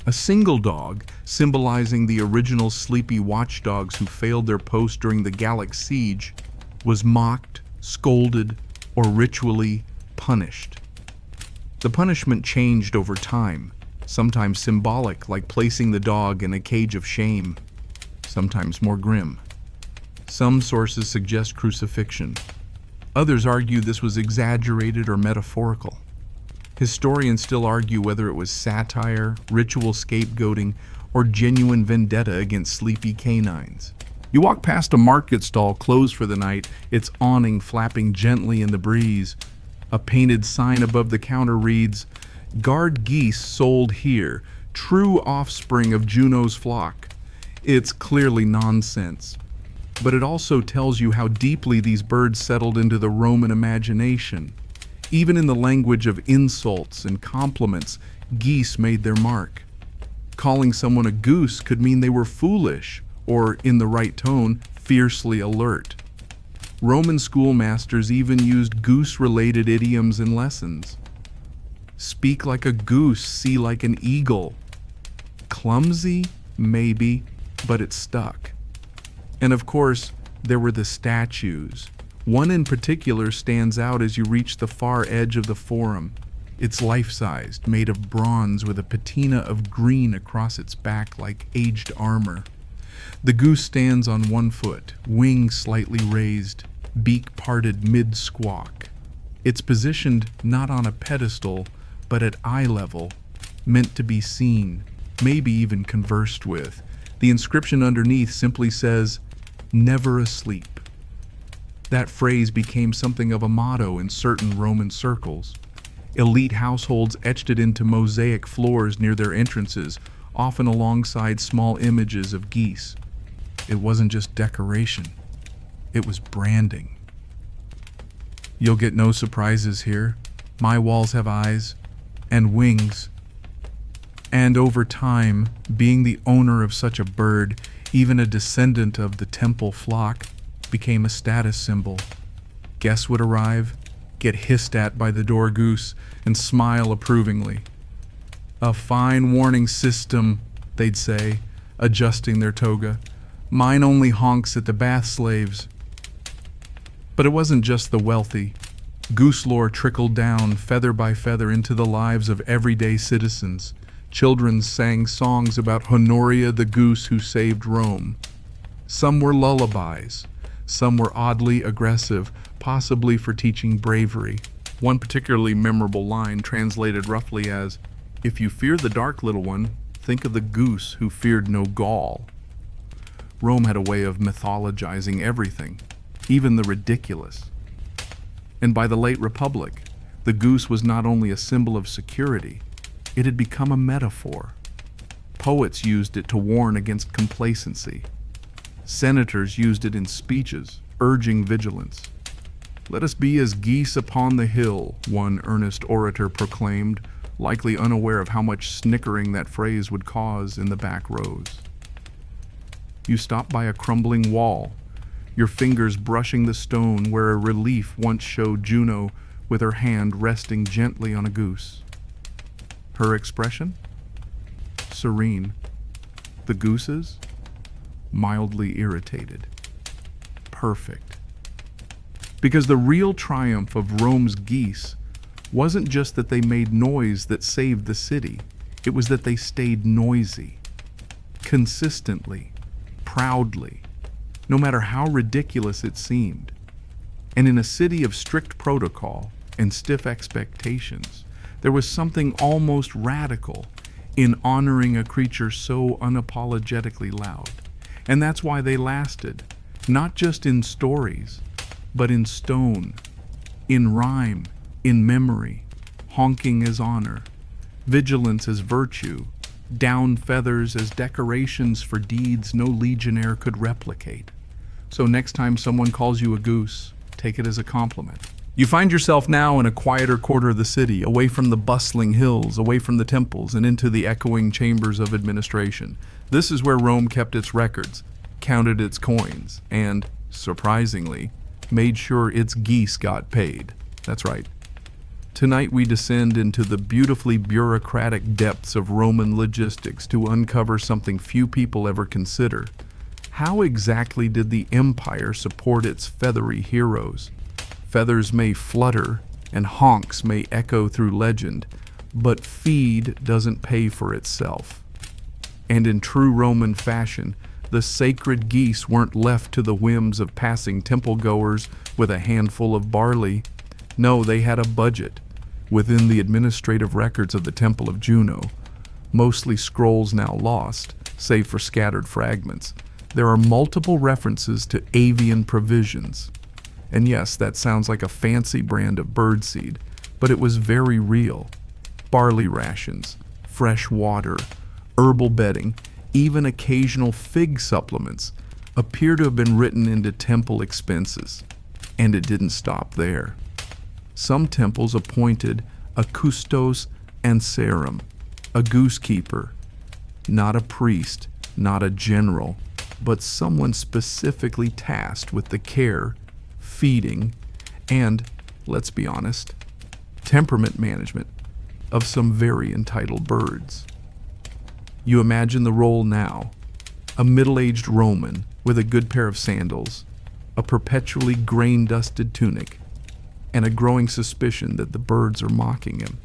A single dog, symbolizing the original sleepy watchdogs who failed their post during the Gallic siege, was mocked, scolded, or ritually punished. The punishment changed over time, sometimes symbolic, like placing the dog in a cage of shame, sometimes more grim. Some sources suggest crucifixion. Others argue this was exaggerated or metaphorical. Historians still argue whether it was satire, ritual scapegoating, or genuine vendetta against sleepy canines. You walk past a market stall closed for the night, its awning flapping gently in the breeze. A painted sign above the counter reads, "Guard geese sold here, true offspring of Juno's flock." It's clearly nonsense, but it also tells you how deeply these birds settled into the Roman imagination. Even in the language of insults and compliments, geese made their mark. Calling someone a goose could mean they were foolish, or, in the right tone, fiercely alert. Roman schoolmasters even used goose-related idioms in lessons. Speak like a goose, see like an eagle. Clumsy? Maybe, but it stuck. And of course, there were the statues. One in particular stands out as you reach the far edge of the forum. It's life-sized, made of bronze with a patina of green across its back like aged armor. The goose stands on one foot, wings slightly raised, beak parted mid-squawk. It's positioned not on a pedestal, but at eye level, meant to be seen, maybe even conversed with. The inscription underneath simply says, "Never asleep." That phrase became something of a motto in certain Roman circles. Elite households etched it into mosaic floors near their entrances, often alongside small images of geese. It wasn't just decoration, it was branding. You'll get no surprises here. My walls have eyes and wings. And over time, being the owner of such a bird, even a descendant of the temple flock, became a status symbol. Guests would arrive, get hissed at by the door goose, and smile approvingly. "A fine warning system," they'd say, adjusting their toga. "Mine only honks at the bath slaves." But it wasn't just the wealthy. Goose lore trickled down, feather by feather, into the lives of everyday citizens. Children sang songs about Honoria the goose who saved Rome. Some were lullabies. Some were oddly aggressive, possibly for teaching bravery. One particularly memorable line translated roughly as, "If you fear the dark, little one, think of the goose who feared no Gaul." Rome had a way of mythologizing everything, even the ridiculous. And by the late Republic, the goose was not only a symbol of security, it had become a metaphor. Poets used it to warn against complacency. Senators used it in speeches, urging vigilance. "Let us be as geese upon the hill," one earnest orator proclaimed, likely unaware of how much snickering that phrase would cause in the back rows. You stop by a crumbling wall, your fingers brushing the stone where a relief once showed Juno with her hand resting gently on a goose. Her expression? Serene. The goose's? Mildly irritated. Perfect. Because the real triumph of Rome's geese wasn't just that they made noise that saved the city, it was that they stayed noisy. Consistently. Proudly. No matter how ridiculous it seemed. And in a city of strict protocol and stiff expectations, there was something almost radical in honoring a creature so unapologetically loud. And that's why they lasted, not just in stories, but in stone, in rhyme, in memory, honking as honor, vigilance as virtue, down feathers as decorations for deeds no legionnaire could replicate. So next time someone calls you a goose, take it as a compliment. You find yourself now in a quieter quarter of the city, away from the bustling hills, away from the temples, and into the echoing chambers of administration. This is where Rome kept its records, counted its coins, and, surprisingly, made sure its geese got paid. That's right. Tonight we descend into the beautifully bureaucratic depths of Roman logistics to uncover something few people ever consider. How exactly did the empire support its feathery heroes? Feathers may flutter, and honks may echo through legend, but feed doesn't pay for itself. And in true Roman fashion, the sacred geese weren't left to the whims of passing temple-goers with a handful of barley. No, they had a budget within the administrative records of the Temple of Juno, mostly scrolls now lost, save for scattered fragments. There are multiple references to avian provisions. And yes, that sounds like a fancy brand of birdseed, but it was very real. Barley rations, fresh water, herbal bedding, even occasional fig supplements appear to have been written into temple expenses. And it didn't stop there. Some temples appointed a custos anserum, a goosekeeper, not a priest, not a general, but someone specifically tasked with the care, feeding, and, let's be honest, temperament management of some very entitled birds. You imagine the role now: a middle-aged Roman with a good pair of sandals, a perpetually grain-dusted tunic, and a growing suspicion that the birds are mocking him.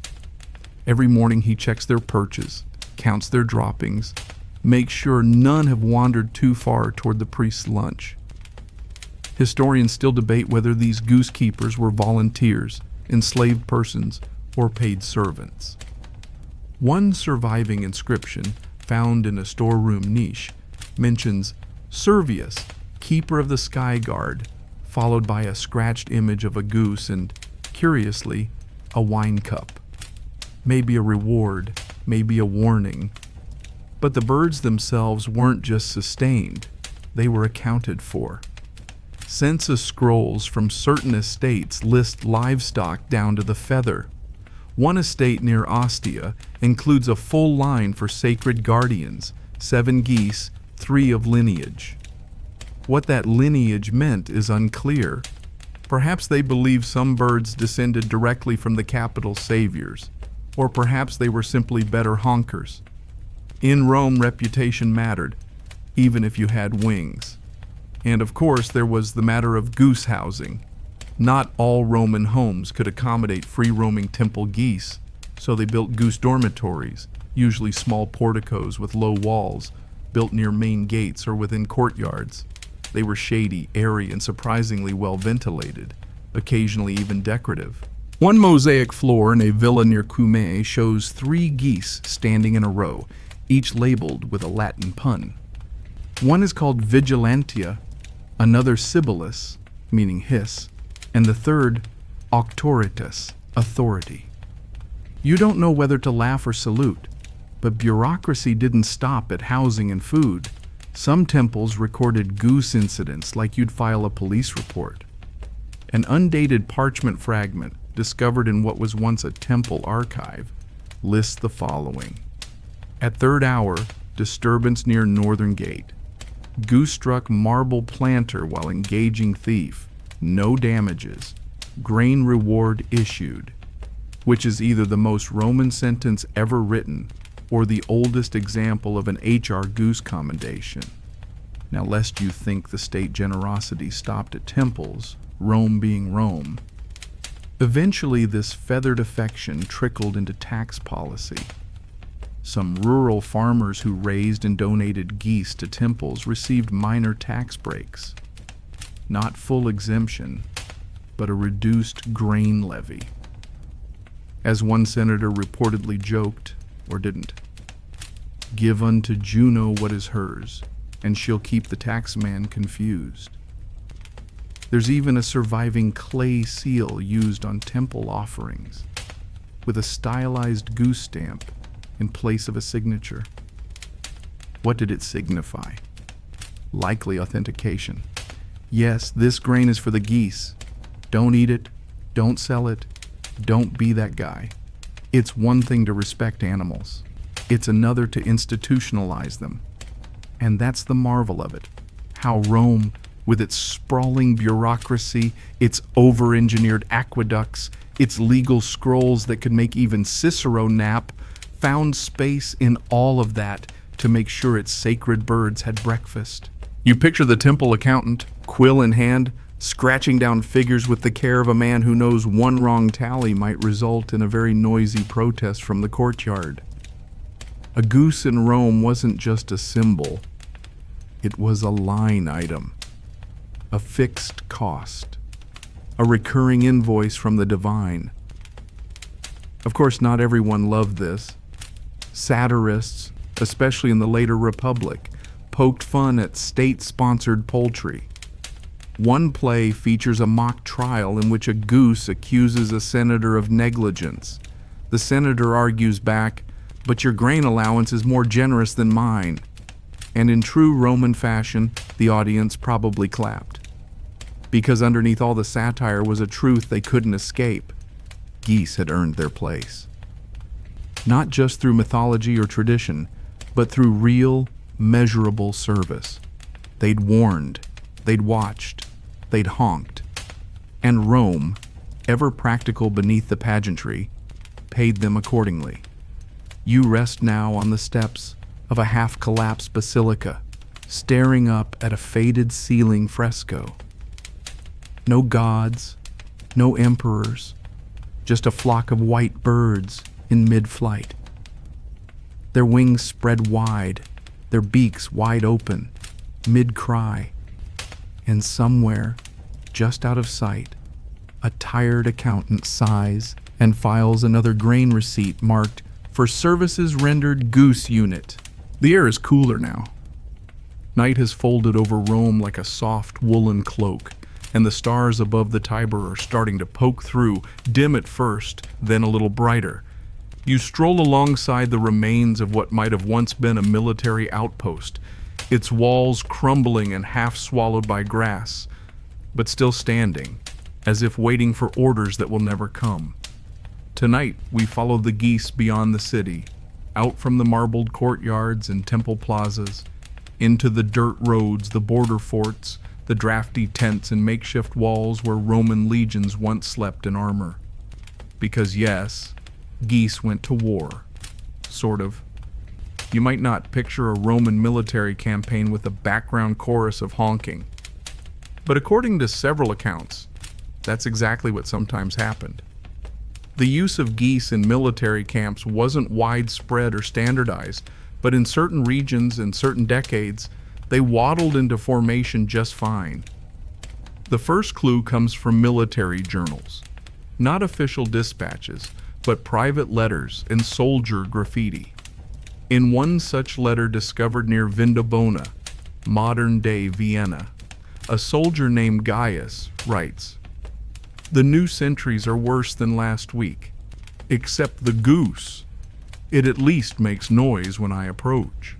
Every morning he checks their perches, counts their droppings, makes sure none have wandered too far toward the priest's lunch. Historians still debate whether these goose keepers were volunteers, enslaved persons, or paid servants. One surviving inscription, found in a storeroom niche, mentions Servius, keeper of the sky guard, followed by a scratched image of a goose and, curiously, a wine cup. Maybe a reward, maybe a warning. But the birds themselves weren't just sustained, they were accounted for. Census scrolls from certain estates list livestock down to the feather. One estate near Ostia includes a full line for sacred guardians, 7 geese, 3 of lineage. What that lineage meant is unclear. Perhaps they believed some birds descended directly from the capital saviors, or perhaps they were simply better honkers. In Rome, reputation mattered, even if you had wings. And of course, there was the matter of goose housing. Not all Roman homes could accommodate free-roaming temple geese, so they built goose dormitories, usually small porticos with low walls, built near main gates or within courtyards. They were shady, airy, and surprisingly well ventilated, occasionally even decorative. One mosaic floor in a villa near Cumae shows 3 geese standing in a row, each labeled with a Latin pun. One is called Vigilantia, another Sibyllus, meaning hiss, and the third Auctoritas, authority. You don't know whether to laugh or salute, but bureaucracy didn't stop at housing and food. Some temples recorded goose incidents like you'd file a police report. An undated parchment fragment discovered in what was once a temple archive lists the following. At 3rd hour, disturbance near northern gate. Goose struck marble planter while engaging thief. No damages. Grain reward issued. Which is either the most Roman sentence ever written or the oldest example of an HR goose commendation. Now, lest you think the state generosity stopped at temples, Rome being Rome, eventually this feathered affection trickled into tax policy. Some rural farmers who raised and donated geese to temples received minor tax breaks. Not full exemption, but a reduced grain levy. As one senator reportedly joked, or didn't, "Give unto Juno what is hers, and she'll keep the taxman confused." There's even a surviving clay seal used on temple offerings, with a stylized goose stamp in place of a signature. What did it signify? Likely authentication. Yes, this grain is for the geese. Don't eat it, don't sell it, don't be that guy. It's one thing to respect animals. It's another to institutionalize them. And that's the marvel of it. How Rome, with its sprawling bureaucracy, its over-engineered aqueducts, its legal scrolls that could make even Cicero nap, found space in all of that to make sure its sacred birds had breakfast. You picture the temple accountant, quill in hand, scratching down figures with the care of a man who knows one wrong tally might result in a very noisy protest from the courtyard. A goose in Rome wasn't just a symbol. It was a line item, a fixed cost, a recurring invoice from the divine. Of course, not everyone loved this. Satirists, especially in the later Republic, poked fun at state-sponsored poultry. One play features a mock trial in which a goose accuses a senator of negligence. The senator argues back, "But your grain allowance is more generous than mine." And in true Roman fashion, the audience probably clapped. Because underneath all the satire was a truth they couldn't escape. Geese had earned their place. Not just through mythology or tradition, but through real, measurable service. They'd warned, they'd watched, they'd honked. And Rome, ever practical beneath the pageantry, paid them accordingly. You rest now on the steps of a half-collapsed basilica, staring up at a faded ceiling fresco. No gods, no emperors, just a flock of white birds in mid-flight. Their wings spread wide, their beaks wide open, mid-cry. And somewhere, just out of sight, a tired accountant sighs and files another grain receipt marked for services rendered Goose Unit. The air is cooler now. Night has folded over Rome like a soft woolen cloak, and the stars above the Tiber are starting to poke through, dim at first, then a little brighter. You stroll alongside the remains of what might have once been a military outpost, its walls crumbling and half swallowed by grass, but still standing, as if waiting for orders that will never come. Tonight, we follow the geese beyond the city, out from the marbled courtyards and temple plazas, into the dirt roads, the border forts, the drafty tents and makeshift walls where Roman legions once slept in armor. Because yes, geese went to war. Sort of. You might not picture a Roman military campaign with a background chorus of honking. But according to several accounts, that's exactly what sometimes happened. The use of geese in military camps wasn't widespread or standardized, but in certain regions and certain decades, they waddled into formation just fine. The first clue comes from military journals. Not official dispatches, but private letters and soldier graffiti. In one such letter discovered near Vindobona, modern-day Vienna, a soldier named Gaius writes, "The new sentries are worse than last week, except the goose. It at least makes noise when I approach."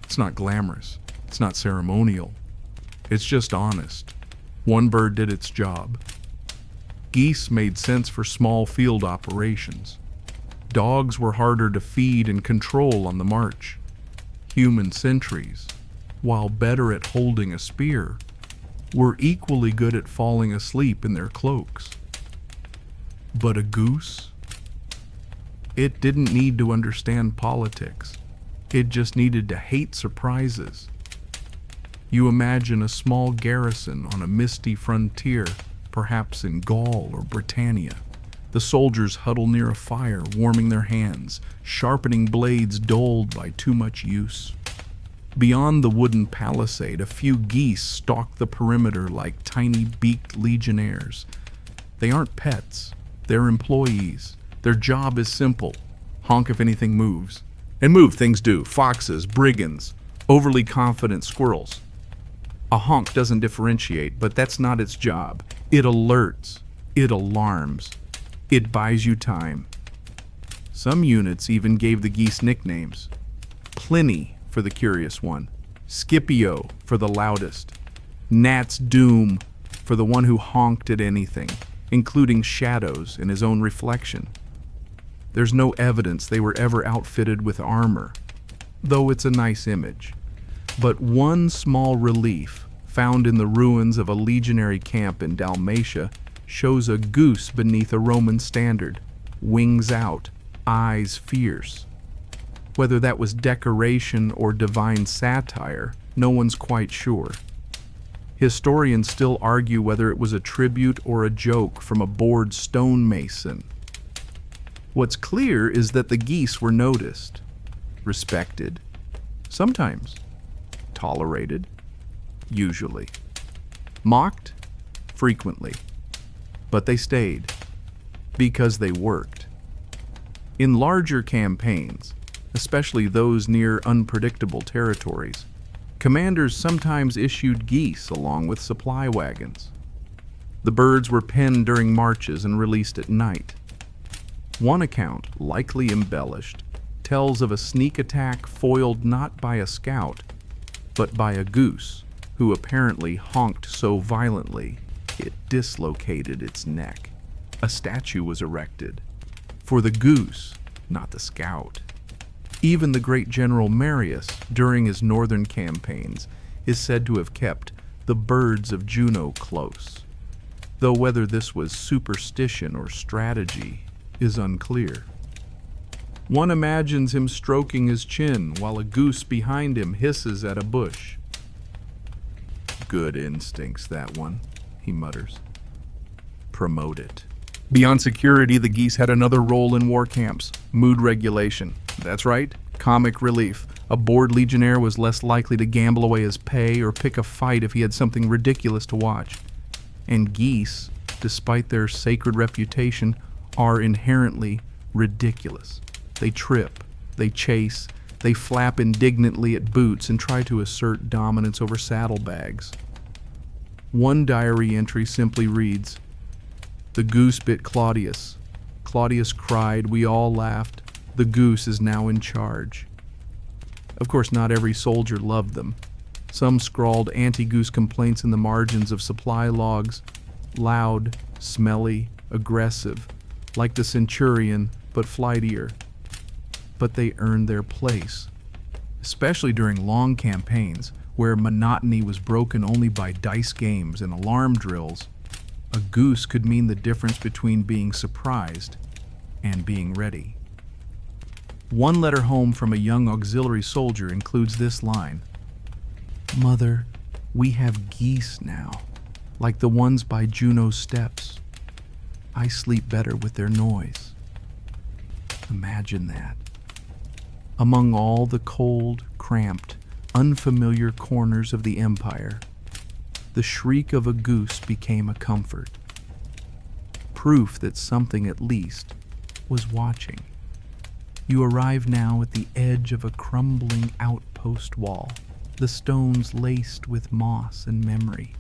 It's not glamorous. It's not ceremonial. It's just honest. One bird did its job. Geese made sense for small field operations. Dogs were harder to feed and control on the march. Human sentries, while better at holding a spear, were equally good at falling asleep in their cloaks. But a goose? It didn't need to understand politics. It just needed to hate surprises. You imagine a small garrison on a misty frontier, perhaps in Gaul or Britannia. The soldiers huddle near a fire, warming their hands, sharpening blades dulled by too much use. Beyond the wooden palisade, a few geese stalk the perimeter like tiny beaked legionnaires. They aren't pets, they're employees. Their job is simple: honk if anything moves. And move things do: foxes, brigands, overly confident squirrels. A honk doesn't differentiate, but that's not its job. It alerts, it alarms, it buys you time. Some units even gave the geese nicknames: Pliny for the curious one, Scipio for the loudest, Nat's Doom for the one who honked at anything, including shadows and his own reflection. There's no evidence they were ever outfitted with armor, though it's a nice image. But one small relief found in the ruins of a legionary camp in Dalmatia shows a goose beneath a Roman standard, wings out, eyes fierce. Whether that was decoration or divine satire, no one's quite sure. Historians still argue whether it was a tribute or a joke from a bored stonemason. What's clear is that the geese were noticed, respected, sometimes tolerated, usually, mocked, frequently, but they stayed because they worked. In larger campaigns, especially those near unpredictable territories, commanders sometimes issued geese along with supply wagons. The birds were penned during marches and released at night. One account, likely embellished, tells of a sneak attack foiled not by a scout, but by a goose, who apparently honked so violently it dislocated its neck. A statue was erected for the goose, not the scout. Even the great General Marius, during his northern campaigns, is said to have kept the birds of Juno close. though whether this was superstition or strategy is unclear. One imagines him stroking his chin while a goose behind him hisses at a bush. "Good instincts, that one," he mutters. "Promote it." Beyond security, the geese had another role in war camps: mood regulation. That's right, comic relief. A bored legionnaire was less likely to gamble away his pay or pick a fight if he had something ridiculous to watch. And geese, despite their sacred reputation, are inherently ridiculous. They trip, they chase, they flap indignantly at boots and try to assert dominance over saddlebags. One diary entry simply reads, "The goose bit Claudius. Claudius cried, we all laughed. The goose is now in charge." Of course, not every soldier loved them. Some scrawled anti-goose complaints in the margins of supply logs, loud, smelly, aggressive, like the centurion, but flightier. But they earned their place, especially during long campaigns where monotony was broken only by dice games and alarm drills. A goose could mean the difference between being surprised and being ready. One letter home from a young auxiliary soldier includes this line, "Mother, we have geese now, like the ones by Juno's steps. I sleep better with their noise." Imagine that. Among all the cold, cramped, unfamiliar corners of the empire, the shriek of a goose became a comfort. Proof that something at least was watching. You arrive now at the edge of a crumbling outpost wall, the stones laced with moss and memory.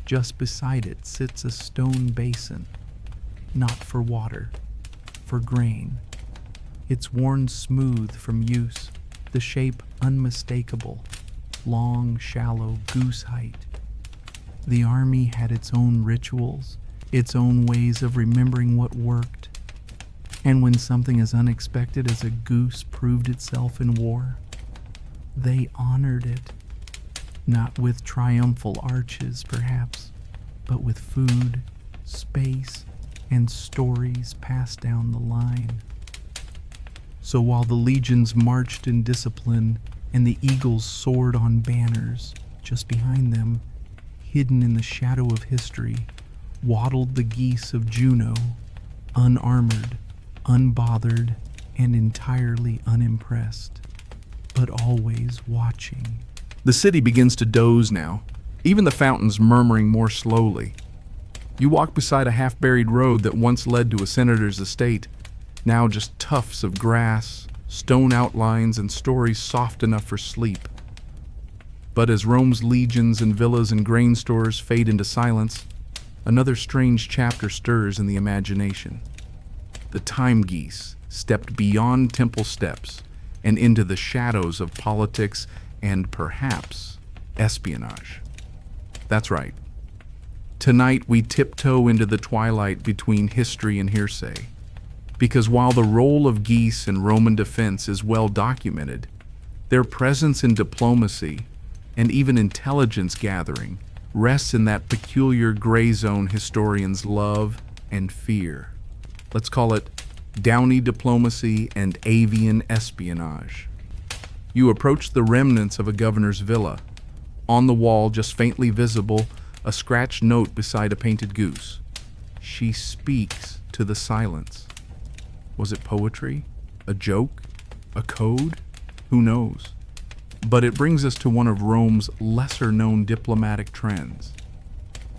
Just beside it sits a stone basin, not for water, for grain. It's worn smooth from use, the shape unmistakable, long, shallow goose height. The army had its own rituals, its own ways of remembering what worked. And when something as unexpected as a goose proved itself in war, they honored it, not with triumphal arches, perhaps, but with food, space, and stories passed down the line. So while the legions marched in discipline and the eagles soared on banners, just behind them, hidden in the shadow of history, waddled the geese of Juno, unarmored, unbothered, and entirely unimpressed, but always watching. The city begins to doze now, even the fountains murmuring more slowly. You walk beside a half-buried road that once led to a senator's estate, now just tufts of grass, stone outlines, and stories soft enough for sleep. But as Rome's legions and villas and grain stores fade into silence, another strange chapter stirs in the imagination. The time geese stepped beyond temple steps and into the shadows of politics and perhaps espionage. That's right. Tonight we tiptoe into the twilight between history and hearsay. Because while the role of geese in Roman defense is well documented, their presence in diplomacy and even intelligence gathering rests in that peculiar gray zone historians love and fear. Let's call it downy diplomacy and avian espionage. You approach the remnants of a governor's villa. On the wall, just faintly visible, a scratched note beside a painted goose. She speaks to the silence. Was it poetry? A joke? A code? Who knows? But it brings us to one of Rome's lesser-known diplomatic trends: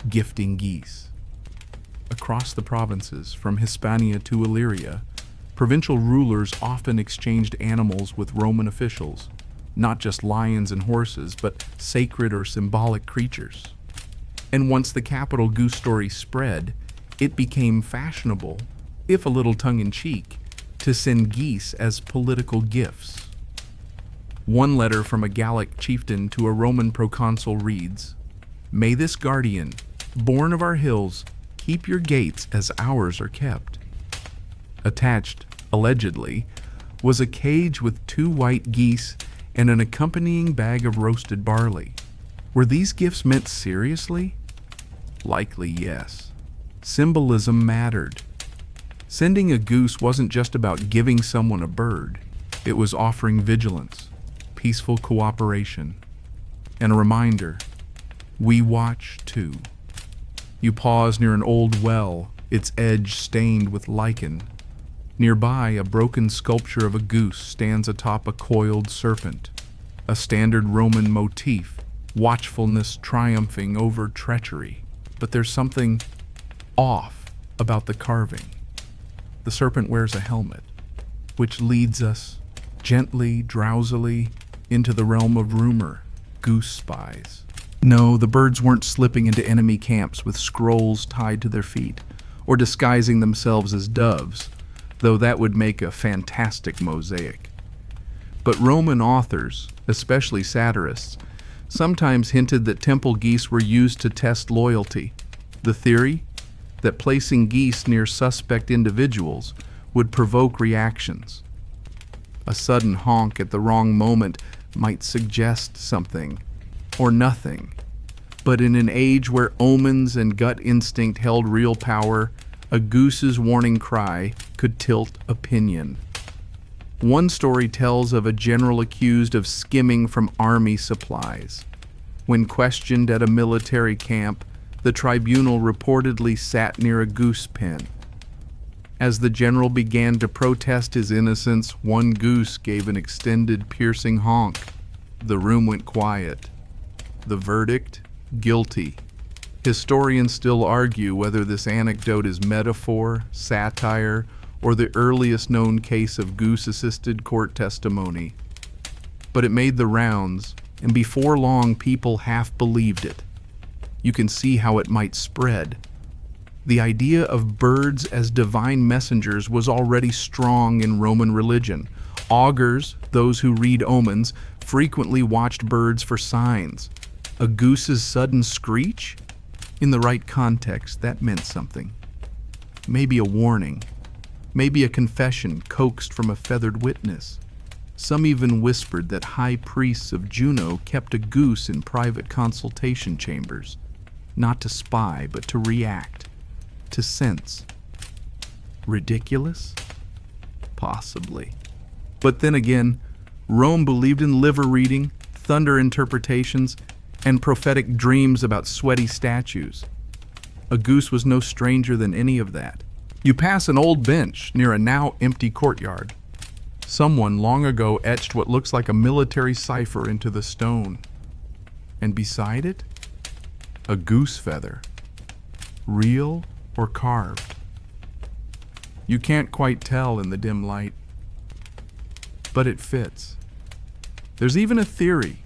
gifting geese. Across the provinces, from Hispania to Illyria, provincial rulers often exchanged animals with Roman officials, not just lions and horses, but sacred or symbolic creatures. And once the capital goose story spread, it became fashionable, if a little tongue-in-cheek, to send geese as political gifts. One letter from a Gallic chieftain to a Roman proconsul reads, "May this guardian, born of our hills, keep your gates as ours are kept." Attached, allegedly, was a cage with 2 white geese and an accompanying bag of roasted barley. Were these gifts meant seriously? Likely yes. Symbolism mattered. Sending a goose wasn't just about giving someone a bird. It was offering vigilance, peaceful cooperation, and a reminder, we watch too. You pause near an old well, its edge stained with lichen. Nearby, a broken sculpture of a goose stands atop a coiled serpent, a standard Roman motif, watchfulness triumphing over treachery. But there's something off about the carving. The serpent wears a helmet, which leads us gently, drowsily, into the realm of rumor, goose spies. No, the birds weren't slipping into enemy camps with scrolls tied to their feet, or disguising themselves as doves, though that would make a fantastic mosaic. But Roman authors, especially satirists, sometimes hinted that temple geese were used to test loyalty. The theory that placing geese near suspect individuals would provoke reactions. A sudden honk at the wrong moment might suggest something, or nothing. But in an age where omens and gut instinct held real power, a goose's warning cry could tilt opinion. One story tells of a general accused of skimming from army supplies. When questioned at a military camp, the tribunal reportedly sat near a goose pen. As the general began to protest his innocence, one goose gave an extended, piercing honk. The room went quiet. The verdict? Guilty. Historians still argue whether this anecdote is metaphor, satire, or the earliest known case of goose-assisted court testimony. But it made the rounds, and before long people half believed it. You can see how it might spread. The idea of birds as divine messengers was already strong in Roman religion. Augurs, those who read omens, frequently watched birds for signs. A goose's sudden screech? In the right context, that meant something. Maybe a warning. Maybe a confession coaxed from a feathered witness. Some even whispered that high priests of Juno kept a goose in private consultation chambers, not to spy, but to react, to sense. Ridiculous? Possibly. But then again, Rome believed in liver reading, thunder interpretations, and prophetic dreams about sweaty statues. A goose was no stranger than any of that. You pass an old bench near a now empty courtyard. Someone long ago etched what looks like a military cipher into the stone. And beside it, a goose feather. Real or carved? You can't quite tell in the dim light, but it fits. There's even a theory,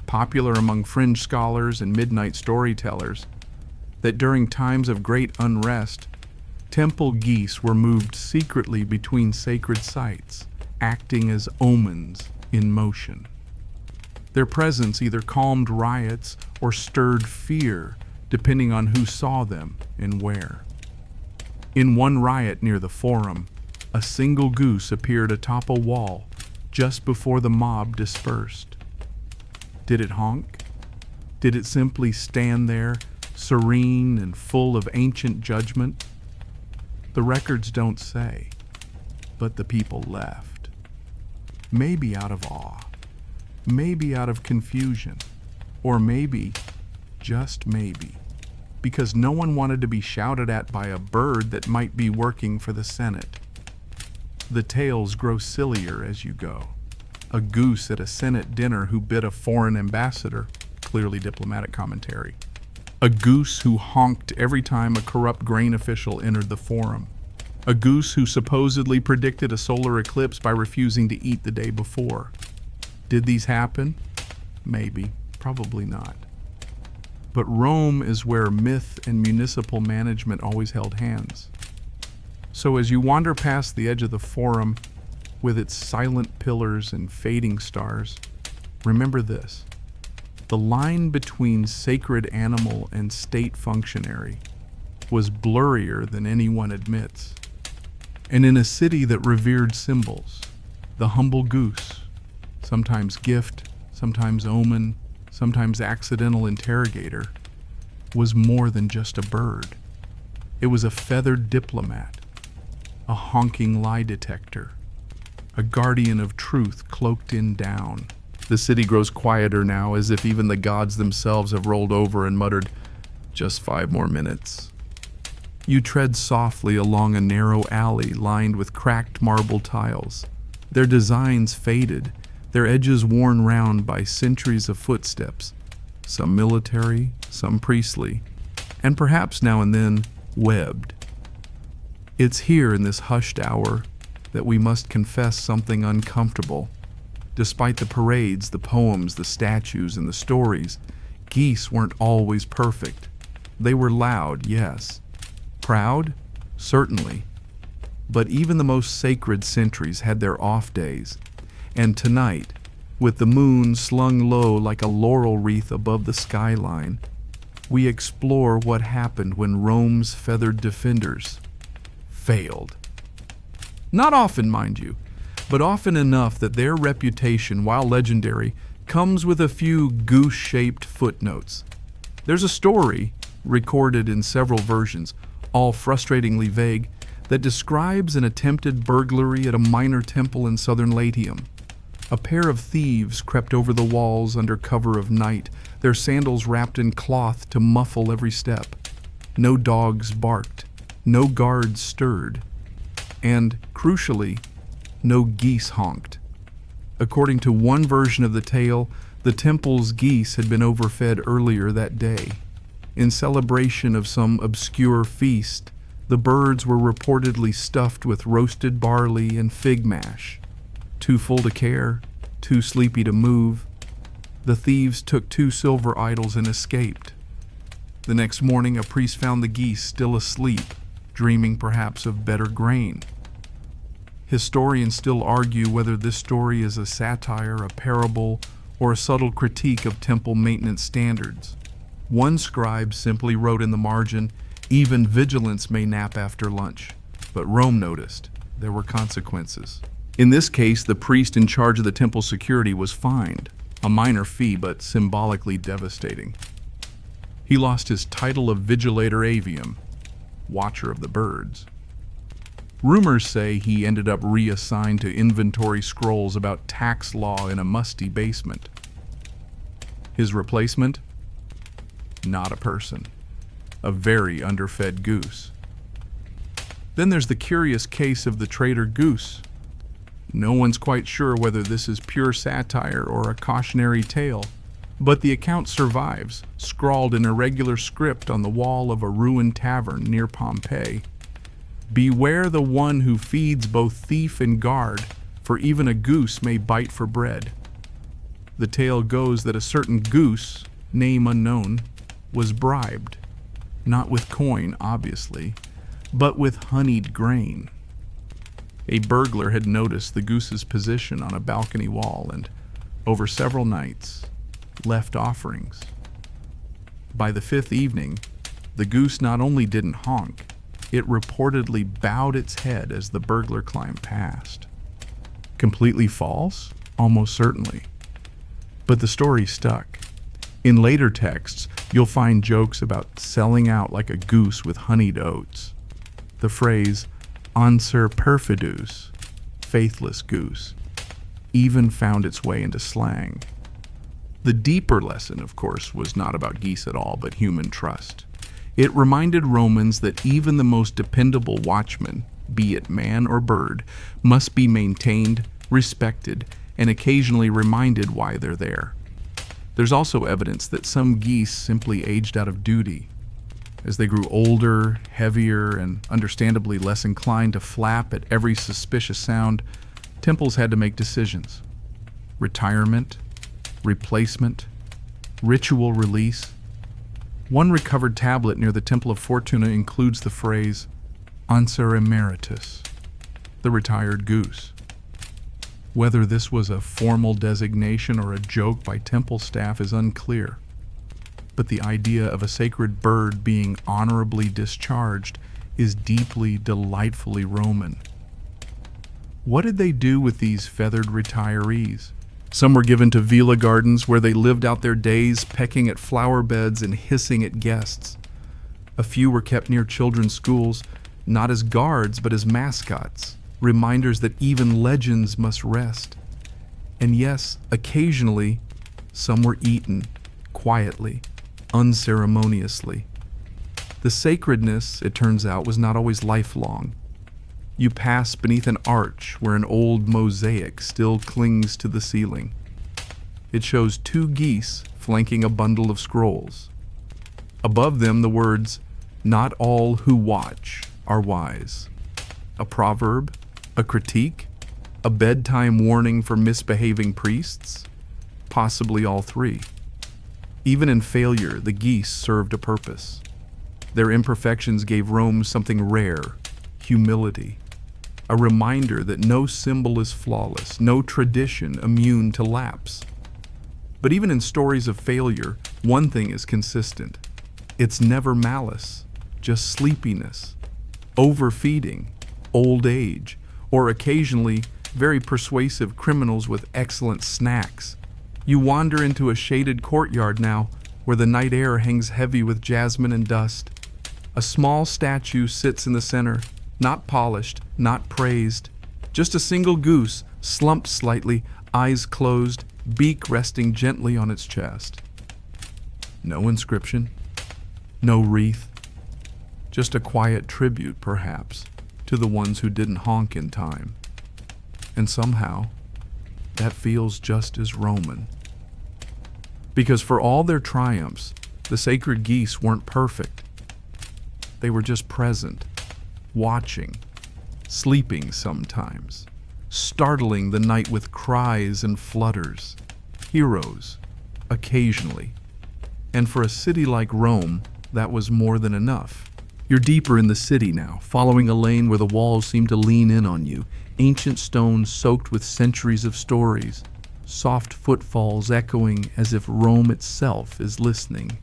popular among fringe scholars and midnight storytellers, that during times of great unrest, temple geese were moved secretly between sacred sites, acting as omens in motion. Their presence either calmed riots or stirred fear, depending on who saw them and where. In one riot near the Forum, a single goose appeared atop a wall just before the mob dispersed. Did it honk? Did it simply stand there, serene and full of ancient judgment? The records don't say, but the people left. Maybe out of awe, maybe out of confusion, or maybe, just maybe, because no one wanted to be shouted at by a bird that might be working for the Senate. The tales grow sillier as you go. A goose at a Senate dinner who bit a foreign ambassador, clearly diplomatic commentary. A goose who honked every time a corrupt grain official entered the Forum. A goose who supposedly predicted a solar eclipse by refusing to eat the day before. Did these happen? Maybe, probably not. But Rome is where myth and municipal management always held hands. So as you wander past the edge of the Forum, with its silent pillars and fading stars, remember this: the line between sacred animal and state functionary was blurrier than anyone admits. And in a city that revered symbols, the humble goose, sometimes gift, sometimes omen, sometimes accidental interrogator, was more than just a bird. It was a feathered diplomat, a honking lie detector, a guardian of truth cloaked in down. The city grows quieter now, as if even the gods themselves have rolled over and muttered, "Just 5 more minutes." You tread softly along a narrow alley lined with cracked marble tiles, their designs faded, their edges worn round by centuries of footsteps, some military, some priestly, and perhaps now and then webbed. It's here in this hushed hour that we must confess something uncomfortable. Despite the parades, the poems, the statues, and the stories, geese weren't always perfect. They were loud, yes. Proud? Certainly. But even the most sacred sentries had their off days. And tonight, with the moon slung low like a laurel wreath above the skyline, we explore what happened when Rome's feathered defenders failed. Not often, mind you, but often enough that their reputation, while legendary, comes with a few goose-shaped footnotes. There's a story, recorded in several versions, all frustratingly vague, that describes an attempted burglary at a minor temple in southern Latium. A pair of thieves crept over the walls under cover of night, their sandals wrapped in cloth to muffle every step. No dogs barked, no guards stirred, and, crucially, no geese honked. According to one version of the tale, the temple's geese had been overfed earlier that day. In celebration of some obscure feast, the birds were reportedly stuffed with roasted barley and fig mash. Too full to care, too sleepy to move, the thieves took 2 silver idols and escaped. The next morning, a priest found the geese still asleep, dreaming perhaps of better grain. Historians still argue whether this story is a satire, a parable, or a subtle critique of temple maintenance standards. One scribe simply wrote in the margin, "Even vigilance may nap after lunch," but Rome noticed there were consequences. In this case, the priest in charge of the temple security was fined, a minor fee but symbolically devastating. He lost his title of Vigilator Avium, Watcher of the Birds. Rumors say he ended up reassigned to inventory scrolls about tax law in a musty basement. His replacement? Not a person. A very underfed goose. Then there's the curious case of the traitor goose. No one's quite sure whether this is pure satire or a cautionary tale, but the account survives, scrawled in irregular script on the wall of a ruined tavern near Pompeii. "Beware the one who feeds both thief and guard, for even a goose may bite for bread." The tale goes that a certain goose, name unknown, was bribed, not with coin, obviously, but with honeyed grain. A burglar had noticed the goose's position on a balcony wall and, over several nights, left offerings. By the 5th evening, the goose not only didn't honk, it reportedly bowed its head as the burglar climbed past. Completely false? Almost certainly. But the story stuck. In later texts, you'll find jokes about selling out like a goose with honeyed oats. The phrase, "anser perfidus," faithless goose, even found its way into slang. The deeper lesson, of course, was not about geese at all, but human trust. It reminded Romans that even the most dependable watchman, be it man or bird, must be maintained, respected, and occasionally reminded why they're there. There's also evidence that some geese simply aged out of duty. As they grew older, heavier, and understandably less inclined to flap at every suspicious sound, temples had to make decisions. Retirement, replacement, ritual release. One recovered tablet near the Temple of Fortuna includes the phrase, "Anser emeritus," the retired goose. Whether this was a formal designation or a joke by temple staff is unclear, but the idea of a sacred bird being honorably discharged is deeply, delightfully Roman. What did they do with these feathered retirees? Some were given to villa gardens where they lived out their days pecking at flower beds and hissing at guests. A few were kept near children's schools, not as guards but as mascots, reminders that even legends must rest. And yes, occasionally, some were eaten, quietly, unceremoniously. The sacredness, it turns out, was not always lifelong. You pass beneath an arch where an old mosaic still clings to the ceiling. It shows two geese flanking a bundle of scrolls. Above them the words, "Not all who watch are wise." A proverb? A critique? A bedtime warning for misbehaving priests? Possibly all three. Even in failure, the geese served a purpose. Their imperfections gave Rome something rare, humility. A reminder that no symbol is flawless, no tradition immune to lapse. But even in stories of failure, one thing is consistent. It's never malice, just sleepiness, overfeeding, old age, or occasionally very persuasive criminals with excellent snacks. You wander into a shaded courtyard now, where the night air hangs heavy with jasmine and dust. A small statue sits in the center, not polished, not praised. Just a single goose, slumped slightly, eyes closed, beak resting gently on its chest. No inscription, no wreath. Just a quiet tribute, perhaps, to the ones who didn't honk in time. And somehow, that feels just as Roman. Because for all their triumphs, the sacred geese weren't perfect. They were just present, watching, sleeping sometimes, startling the night with cries and flutters, heroes, occasionally. And for a city like Rome, that was more than enough. You're deeper in the city now, following a lane where the walls seem to lean in on you, ancient stones soaked with centuries of stories, soft footfalls echoing as if Rome itself is listening.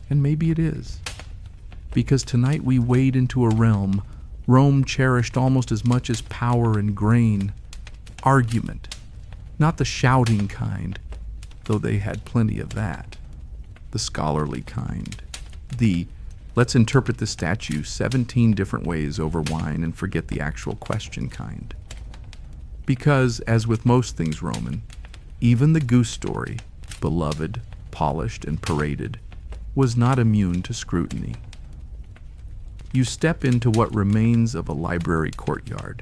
And maybe it is. Because tonight we wade into a realm Rome cherished almost as much as power and grain. Argument. Not the shouting kind, though they had plenty of that. The scholarly kind. The let's interpret the statue 17 different ways over wine and forget the actual question kind. Because, as with most things Roman, even the goose story, beloved, polished, and paraded, was not immune to scrutiny. You step into what remains of a library courtyard.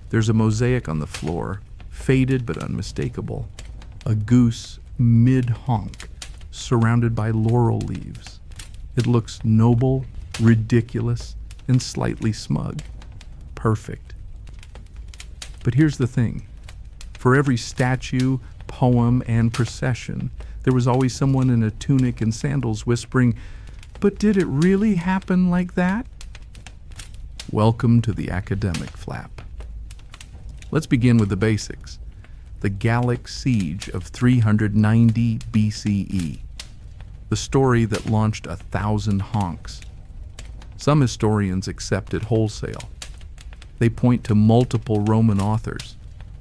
There's a mosaic on the floor, faded but unmistakable. A goose mid-honk, surrounded by laurel leaves. It looks noble, ridiculous, and slightly smug. Perfect. But here's the thing. For every statue, poem, and procession, there was always someone in a tunic and sandals whispering, "But did it really happen like that?" Welcome to the academic flap. Let's begin with the basics. The Gallic siege of 390 BCE. The story that launched 1,000 honks. Some historians accept it wholesale. They point to multiple Roman authors,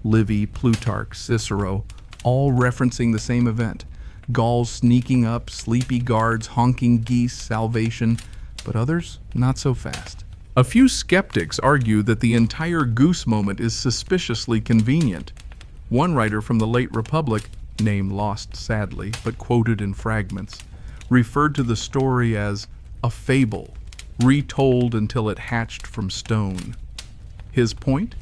Livy, Plutarch, Cicero, all referencing the same event. Gauls sneaking up, sleepy guards, honking geese, salvation, but others not so fast. A few skeptics argue that the entire goose moment is suspiciously convenient. One writer from the late Republic, name lost sadly, but quoted in fragments, referred to the story as a fable, retold until it hatched from stone. His point?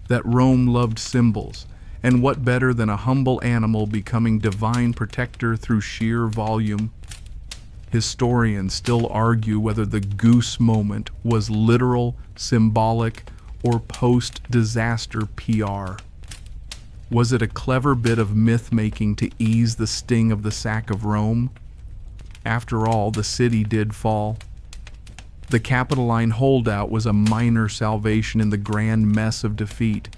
That Rome loved symbols, and what better than a humble animal becoming divine protector through sheer volume? Historians still argue whether the goose moment was literal, symbolic, or post-disaster PR. Was it a clever bit of myth-making to ease the sting of the sack of Rome? After all, the city did fall. The Capitoline holdout was a minor salvation in the grand mess of defeat.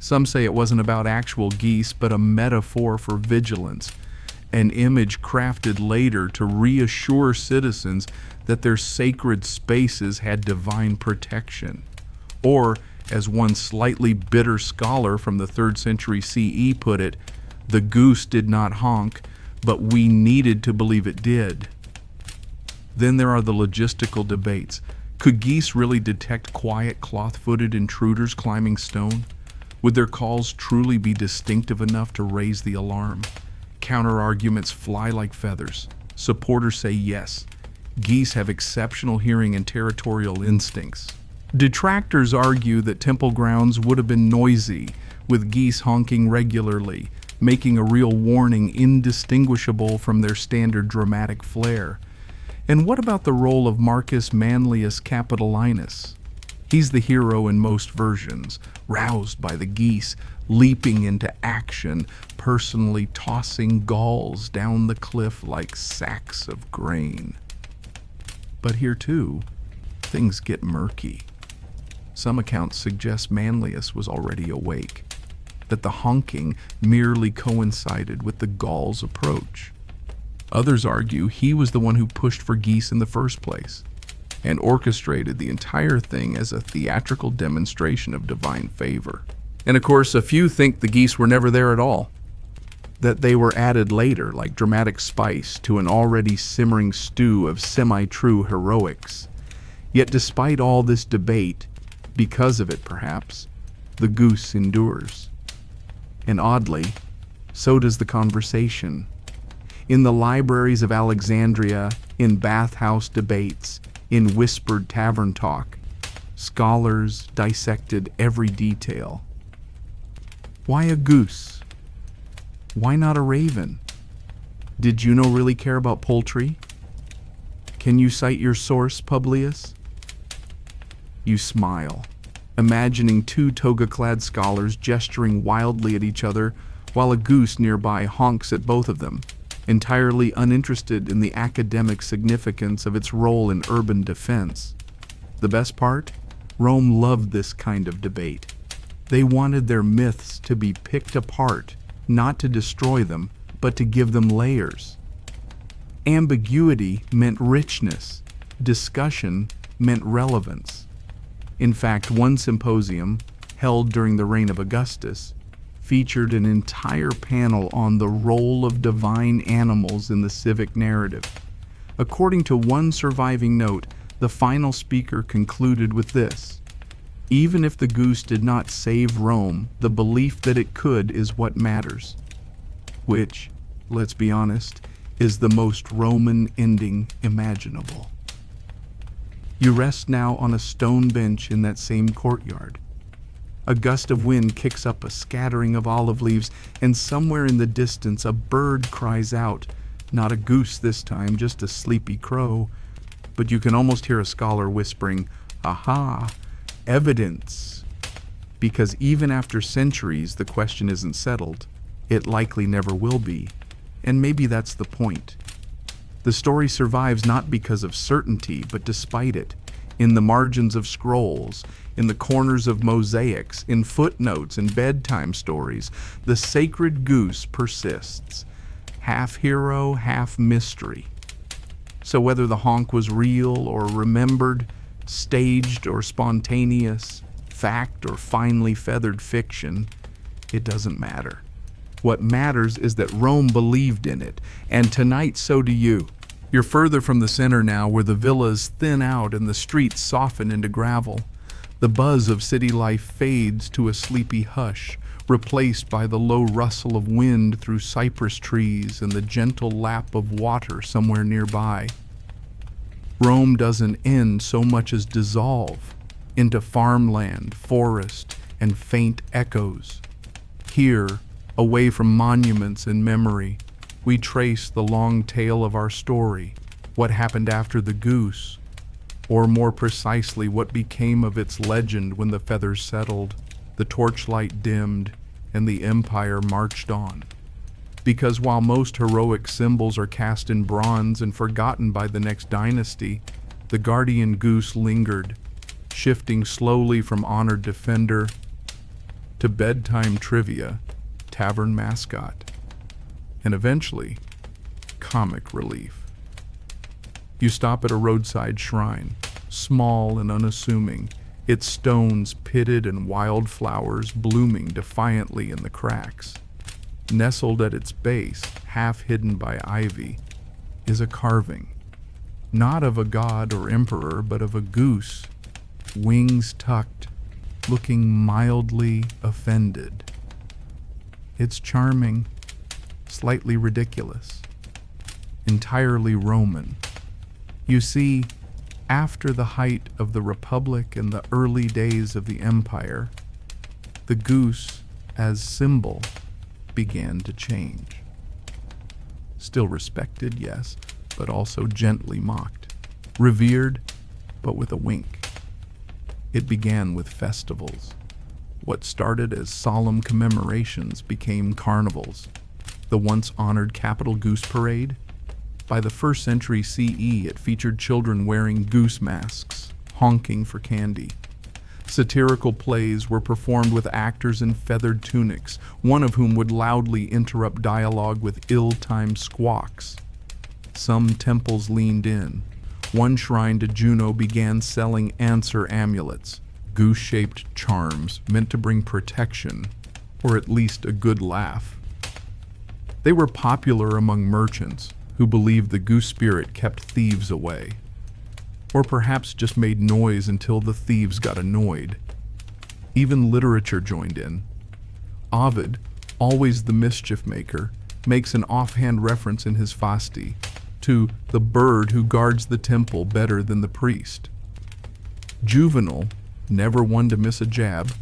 Some say it wasn't about actual geese, but a metaphor for vigilance, an image crafted later to reassure citizens that their sacred spaces had divine protection. Or, as one slightly bitter scholar from the 3rd century CE put it, The goose did not honk, but we needed to believe it did. Then there are the logistical debates. Could geese really detect quiet, cloth-footed intruders climbing stone? Would their calls truly be distinctive enough to raise the alarm? Counter-arguments fly like feathers. Supporters say yes. Geese have exceptional hearing and territorial instincts. Detractors argue that temple grounds would have been noisy, with geese honking regularly, making a real warning indistinguishable from their standard dramatic flair. And what about the role of Marcus Manlius Capitolinus? He's the hero in most versions, roused by the geese, leaping into action, personally tossing gulls down the cliff like sacks of grain. But here too, things get murky. Some accounts suggest Manlius was already awake, that the honking merely coincided with the gull's approach. Others argue he was the one who pushed for geese in the first place and orchestrated the entire thing as a theatrical demonstration of divine favor. And of course, a few think the geese were never there at all, that they were added later like dramatic spice to an already simmering stew of semi-true heroics. Yet despite all this debate, because of it perhaps, the goose endures. And oddly, so does the conversation. In the libraries of Alexandria, in bathhouse debates, in whispered tavern talk, scholars dissected every detail. Why a goose? Why not a raven? Did Juno really care about poultry? Can you cite your source, Publius? You smile, imagining two toga-clad scholars gesturing wildly at each other while a goose nearby honks at both of them, entirely uninterested in the academic significance of its role in urban defense. The best part? Rome loved this kind of debate. They wanted their myths to be picked apart, not to destroy them, but to give them layers. Ambiguity meant richness. Discussion meant relevance. In fact, one symposium, held during the reign of Augustus, featured an entire panel on the role of divine animals in the civic narrative. According to one surviving note, the final speaker concluded with this: even if the goose did not save Rome, the belief that it could is what matters. Which, let's be honest, is the most Roman ending imaginable. You rest now on a stone bench in that same courtyard. A gust of wind kicks up a scattering of olive leaves, and somewhere in the distance a bird cries out. Not a goose this time, just a sleepy crow. But you can almost hear a scholar whispering, "Aha, evidence." Because even after centuries, the question isn't settled. It likely never will be. And maybe that's the point. The story survives not because of certainty, but despite it. In the margins of scrolls, in the corners of mosaics, in footnotes and bedtime stories, the sacred goose persists, half hero, half mystery. So whether the honk was real or remembered, staged or spontaneous, fact or finely feathered fiction, it doesn't matter. What matters is that Rome believed in it, and tonight so do you. You're further from the center now, where the villas thin out and the streets soften into gravel. The buzz of city life fades to a sleepy hush, replaced by the low rustle of wind through cypress trees and the gentle lap of water somewhere nearby. Rome doesn't end so much as dissolve into farmland, forest, and faint echoes. Here, away from monuments and memory, we trace the long tale of our story, what happened after the goose, or more precisely, what became of its legend when the feathers settled, the torchlight dimmed, and the empire marched on. Because while most heroic symbols are cast in bronze and forgotten by the next dynasty, the guardian goose lingered, shifting slowly from honored defender to bedtime trivia, tavern mascot, and eventually, comic relief. You stop at a roadside shrine, small and unassuming, its stones pitted and wildflowers blooming defiantly in the cracks. Nestled at its base, half hidden by ivy, is a carving, not of a god or emperor, but of a goose, wings tucked, looking mildly offended. It's charming, slightly ridiculous, entirely Roman. You see, after the height of the Republic and the early days of the Empire, the goose as symbol began to change. Still respected, yes, but also gently mocked. Revered, but with a wink. It began with festivals. What started as solemn commemorations became carnivals. The once honored Capitol Goose Parade? By the 1st century CE, it featured children wearing goose masks, honking for candy. Satirical plays were performed with actors in feathered tunics, one of whom would loudly interrupt dialogue with ill-timed squawks. Some temples leaned in. One shrine to Juno began selling answer amulets, goose-shaped charms meant to bring protection, or at least a good laugh. They were popular among merchants who believed the goose spirit kept thieves away, or perhaps just made noise until the thieves got annoyed. Even literature joined in. Ovid, always the mischief maker, makes an offhand reference in his Fasti to the bird who guards the temple better than the priest. Juvenal, never one to miss a jab,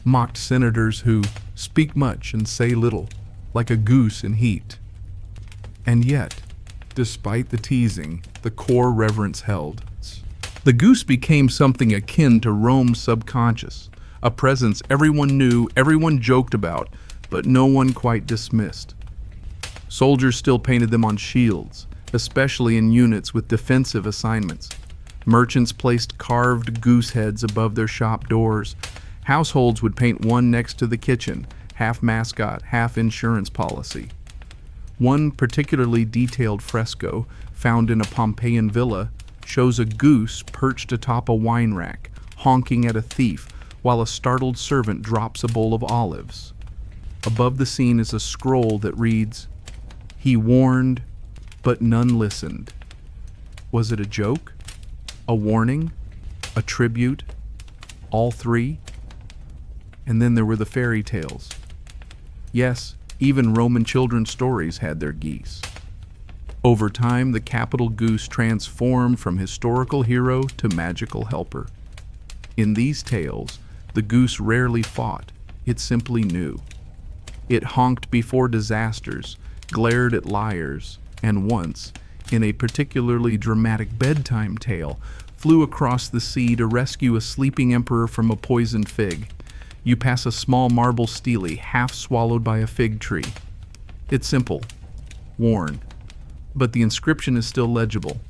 mocked senators who speak much and say little, like a goose in heat. And yet, despite the teasing, the core reverence held. The goose became something akin to Rome's subconscious, a presence everyone knew, everyone joked about, but no one quite dismissed. Soldiers still painted them on shields, especially in units with defensive assignments. Merchants placed carved goose heads above their shop doors. Households would paint one next to the kitchen, half mascot, half insurance policy. One particularly detailed fresco, found in a Pompeian villa, shows a goose perched atop a wine rack, honking at a thief, while a startled servant drops a bowl of olives. Above the scene is a scroll that reads, "He warned, but none listened." Was it a joke? A warning? A tribute? All three? And then there were the fairy tales. Yes, even Roman children's stories had their geese. Over time, the Capitol Goose transformed from historical hero to magical helper. In these tales, the goose rarely fought, it simply knew. It honked before disasters, glared at liars, and once, in a particularly dramatic bedtime tale, flew across the sea to rescue a sleeping emperor from a poisoned fig. You pass a small marble stele half swallowed by a fig tree. It's simple. Warn. But the inscription is still legible.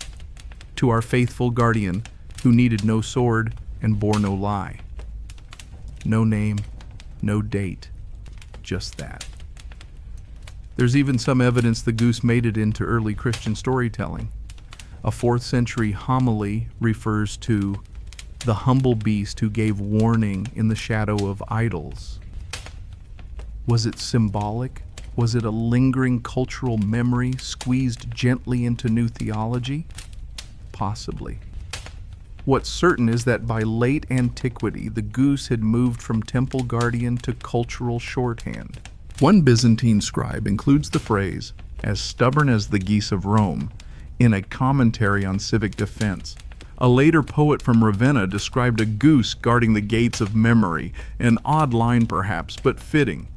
To our faithful guardian, who needed no sword and bore no lie. No name, no date, just that. There's even some evidence the goose made it into early Christian storytelling. A 4th century homily refers to the humble beast who gave warning in the shadow of idols. Was it symbolic? Was it a lingering cultural memory squeezed gently into new theology? Possibly. What's certain is that by late antiquity, the goose had moved from temple guardian to cultural shorthand. One Byzantine scribe includes the phrase, "as stubborn as the geese of Rome," in a commentary on civic defense. A later poet from Ravenna described a goose guarding the gates of memory, an odd line perhaps, but fitting.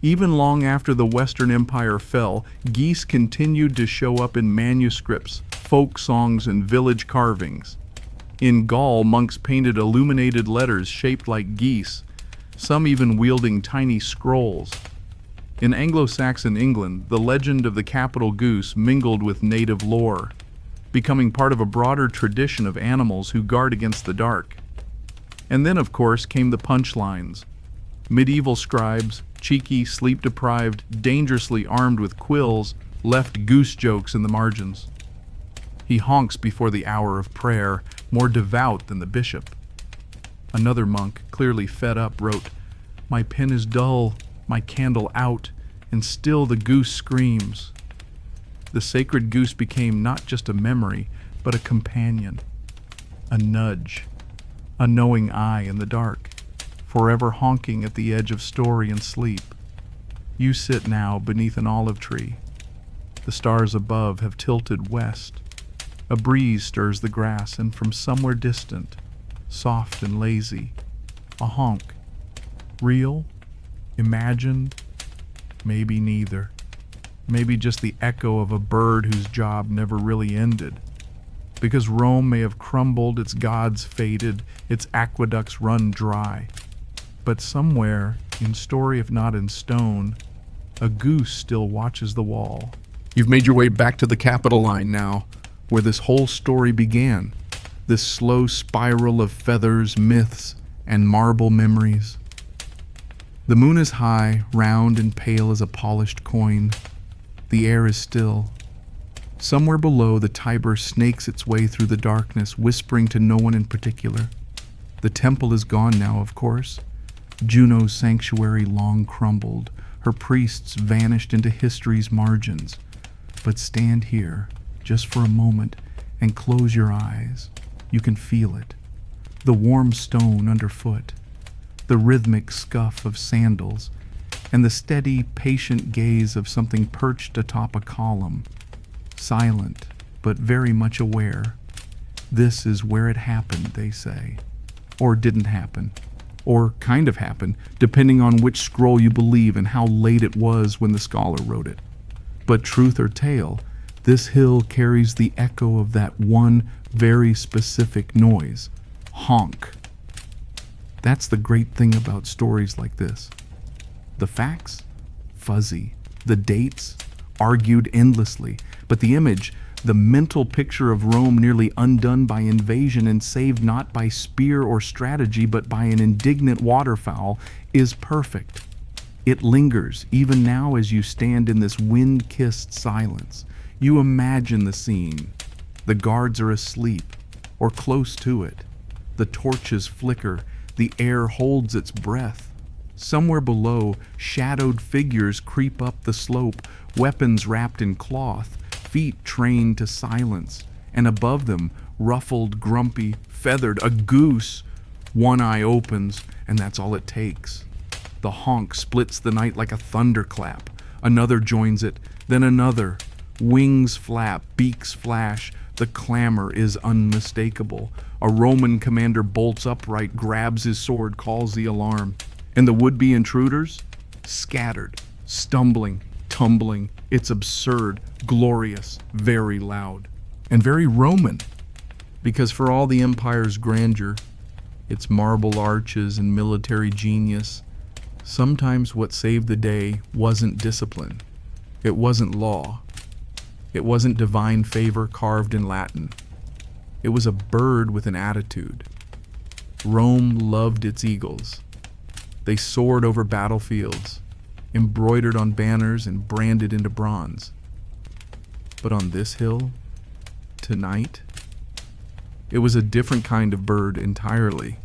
Even long after the Western Empire fell, geese continued to show up in manuscripts, folk songs, and village carvings. In Gaul, monks painted illuminated letters shaped like geese, some even wielding tiny scrolls. In Anglo-Saxon England, the legend of the Capitol Goose mingled with native lore, becoming part of a broader tradition of animals who guard against the dark. And then, of course, came the punchlines. Medieval scribes, cheeky, sleep-deprived, dangerously armed with quills, left goose jokes in the margins. He honks before the hour of prayer, more devout than the bishop. Another monk, clearly fed up, wrote, "My pen is dull, my candle out, and still the goose screams. The sacred goose became not just a memory, but a companion, a nudge, a knowing eye in the dark, forever honking at the edge of story and sleep. You sit now beneath an olive tree. The stars above have tilted west. A breeze stirs the grass, and from somewhere distant, soft and lazy, a honk. Real? Imagined? Maybe neither. Maybe just the echo of a bird whose job never really ended. Because Rome may have crumbled, its gods faded, its aqueducts run dry. But somewhere, in story if not in stone, a goose still watches the wall. You've made your way back to the Capitol line now, where this whole story began. This slow spiral of feathers, myths, and marble memories. The moon is high, round and pale as a polished coin. The air is still. Somewhere below, the Tiber snakes its way through the darkness, whispering to no one in particular. The temple is gone now, of course. Juno's sanctuary long crumbled. Her priests vanished into history's margins. But stand here, just for a moment, and close your eyes. You can feel it. The warm stone underfoot, the rhythmic scuff of sandals, and the steady, patient gaze of something perched atop a column, silent, but very much aware. This is where it happened, they say. Or didn't happen. Or kind of happened, depending on which scroll you believe and how late it was when the scholar wrote it. But truth or tale, this hill carries the echo of that one very specific noise. Honk. That's the great thing about stories like this. The facts? Fuzzy. The dates? Argued endlessly. But the image, the mental picture of Rome nearly undone by invasion and saved not by spear or strategy but by an indignant waterfowl, is perfect. It lingers, even now as you stand in this wind-kissed silence. You imagine the scene. The guards are asleep, or close to it. The torches flicker. The air holds its breath. Somewhere below, shadowed figures creep up the slope, weapons wrapped in cloth, feet trained to silence, and above them, ruffled, grumpy, feathered, a goose. One eye opens, and that's all it takes. The honk splits the night like a thunderclap. Another joins it, then another. Wings flap, beaks flash. The clamor is unmistakable. A Roman commander bolts upright, grabs his sword, calls the alarm. And the would-be intruders? Scattered, stumbling, tumbling. It's absurd, glorious, very loud. And very Roman. Because for all the empire's grandeur, its marble arches and military genius, sometimes what saved the day wasn't discipline. It wasn't law. It wasn't divine favor carved in Latin. It was a bird with an attitude. Rome loved its eagles. They soared over battlefields, embroidered on banners and branded into bronze. But on this hill, tonight, it was a different kind of bird entirely.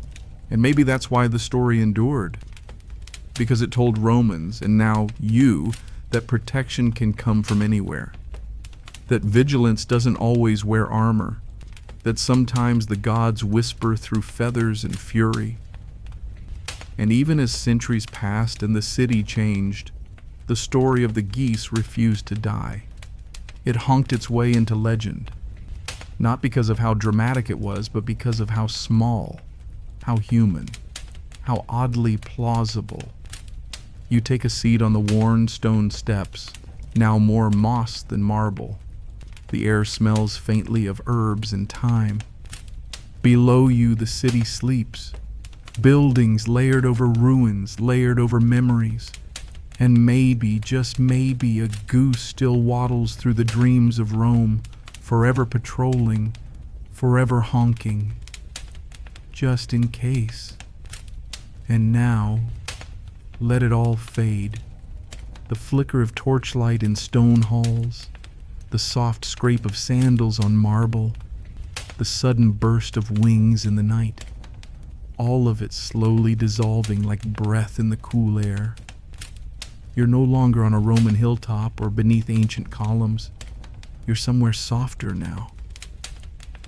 And maybe that's why the story endured. Because it told Romans, and now you, that protection can come from anywhere. That vigilance doesn't always wear armor. That sometimes the gods whisper through feathers and fury. And even as centuries passed and the city changed, the story of the geese refused to die. It honked its way into legend. Not because of how dramatic it was, but because of how small, how human, how oddly plausible. You take a seat on the worn stone steps, now more moss than marble. The air smells faintly of herbs and thyme. Below you the city sleeps, buildings layered over ruins, layered over memories. And maybe, just maybe, a goose still waddles through the dreams of Rome, forever patrolling, forever honking, just in case. And now, let it all fade. The flicker of torchlight in stone halls, the soft scrape of sandals on marble, the sudden burst of wings in the night. All of it slowly dissolving like breath in the cool air. You're no longer on a Roman hilltop or beneath ancient columns. You're somewhere softer now,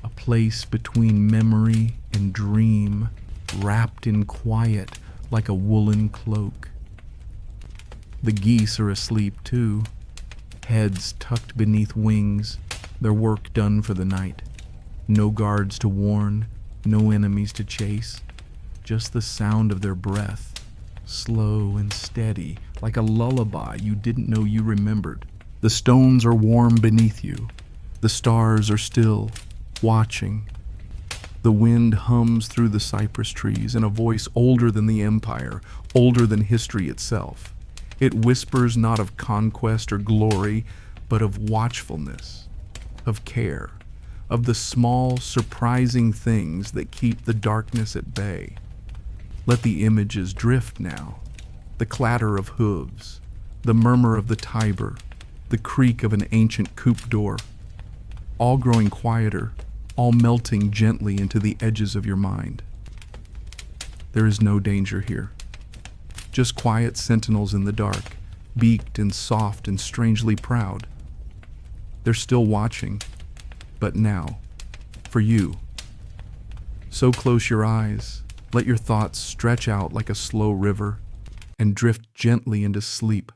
a place between memory and dream, wrapped in quiet like a woolen cloak. The geese are asleep too, heads tucked beneath wings, their work done for the night. No guards to warn, no enemies to chase, just the sound of their breath, slow and steady, like a lullaby you didn't know you remembered. The stones are warm beneath you. The stars are still, watching. The wind hums through the cypress trees in a voice older than the empire, older than history itself. It whispers not of conquest or glory, but of watchfulness, of care, of the small, surprising things that keep the darkness at bay. Let the images drift now, the clatter of hooves, the murmur of the Tiber, the creak of an ancient coupe d'or, all growing quieter, all melting gently into the edges of your mind. There is no danger here. Just quiet sentinels in the dark, beaked and soft and strangely proud. They're still watching, but now, for you. So close your eyes, let your thoughts stretch out like a slow river and drift gently into sleep,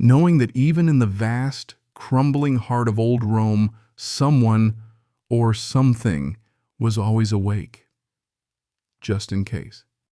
knowing that even in the vast, crumbling heart of old Rome, someone or something was always awake, just in case.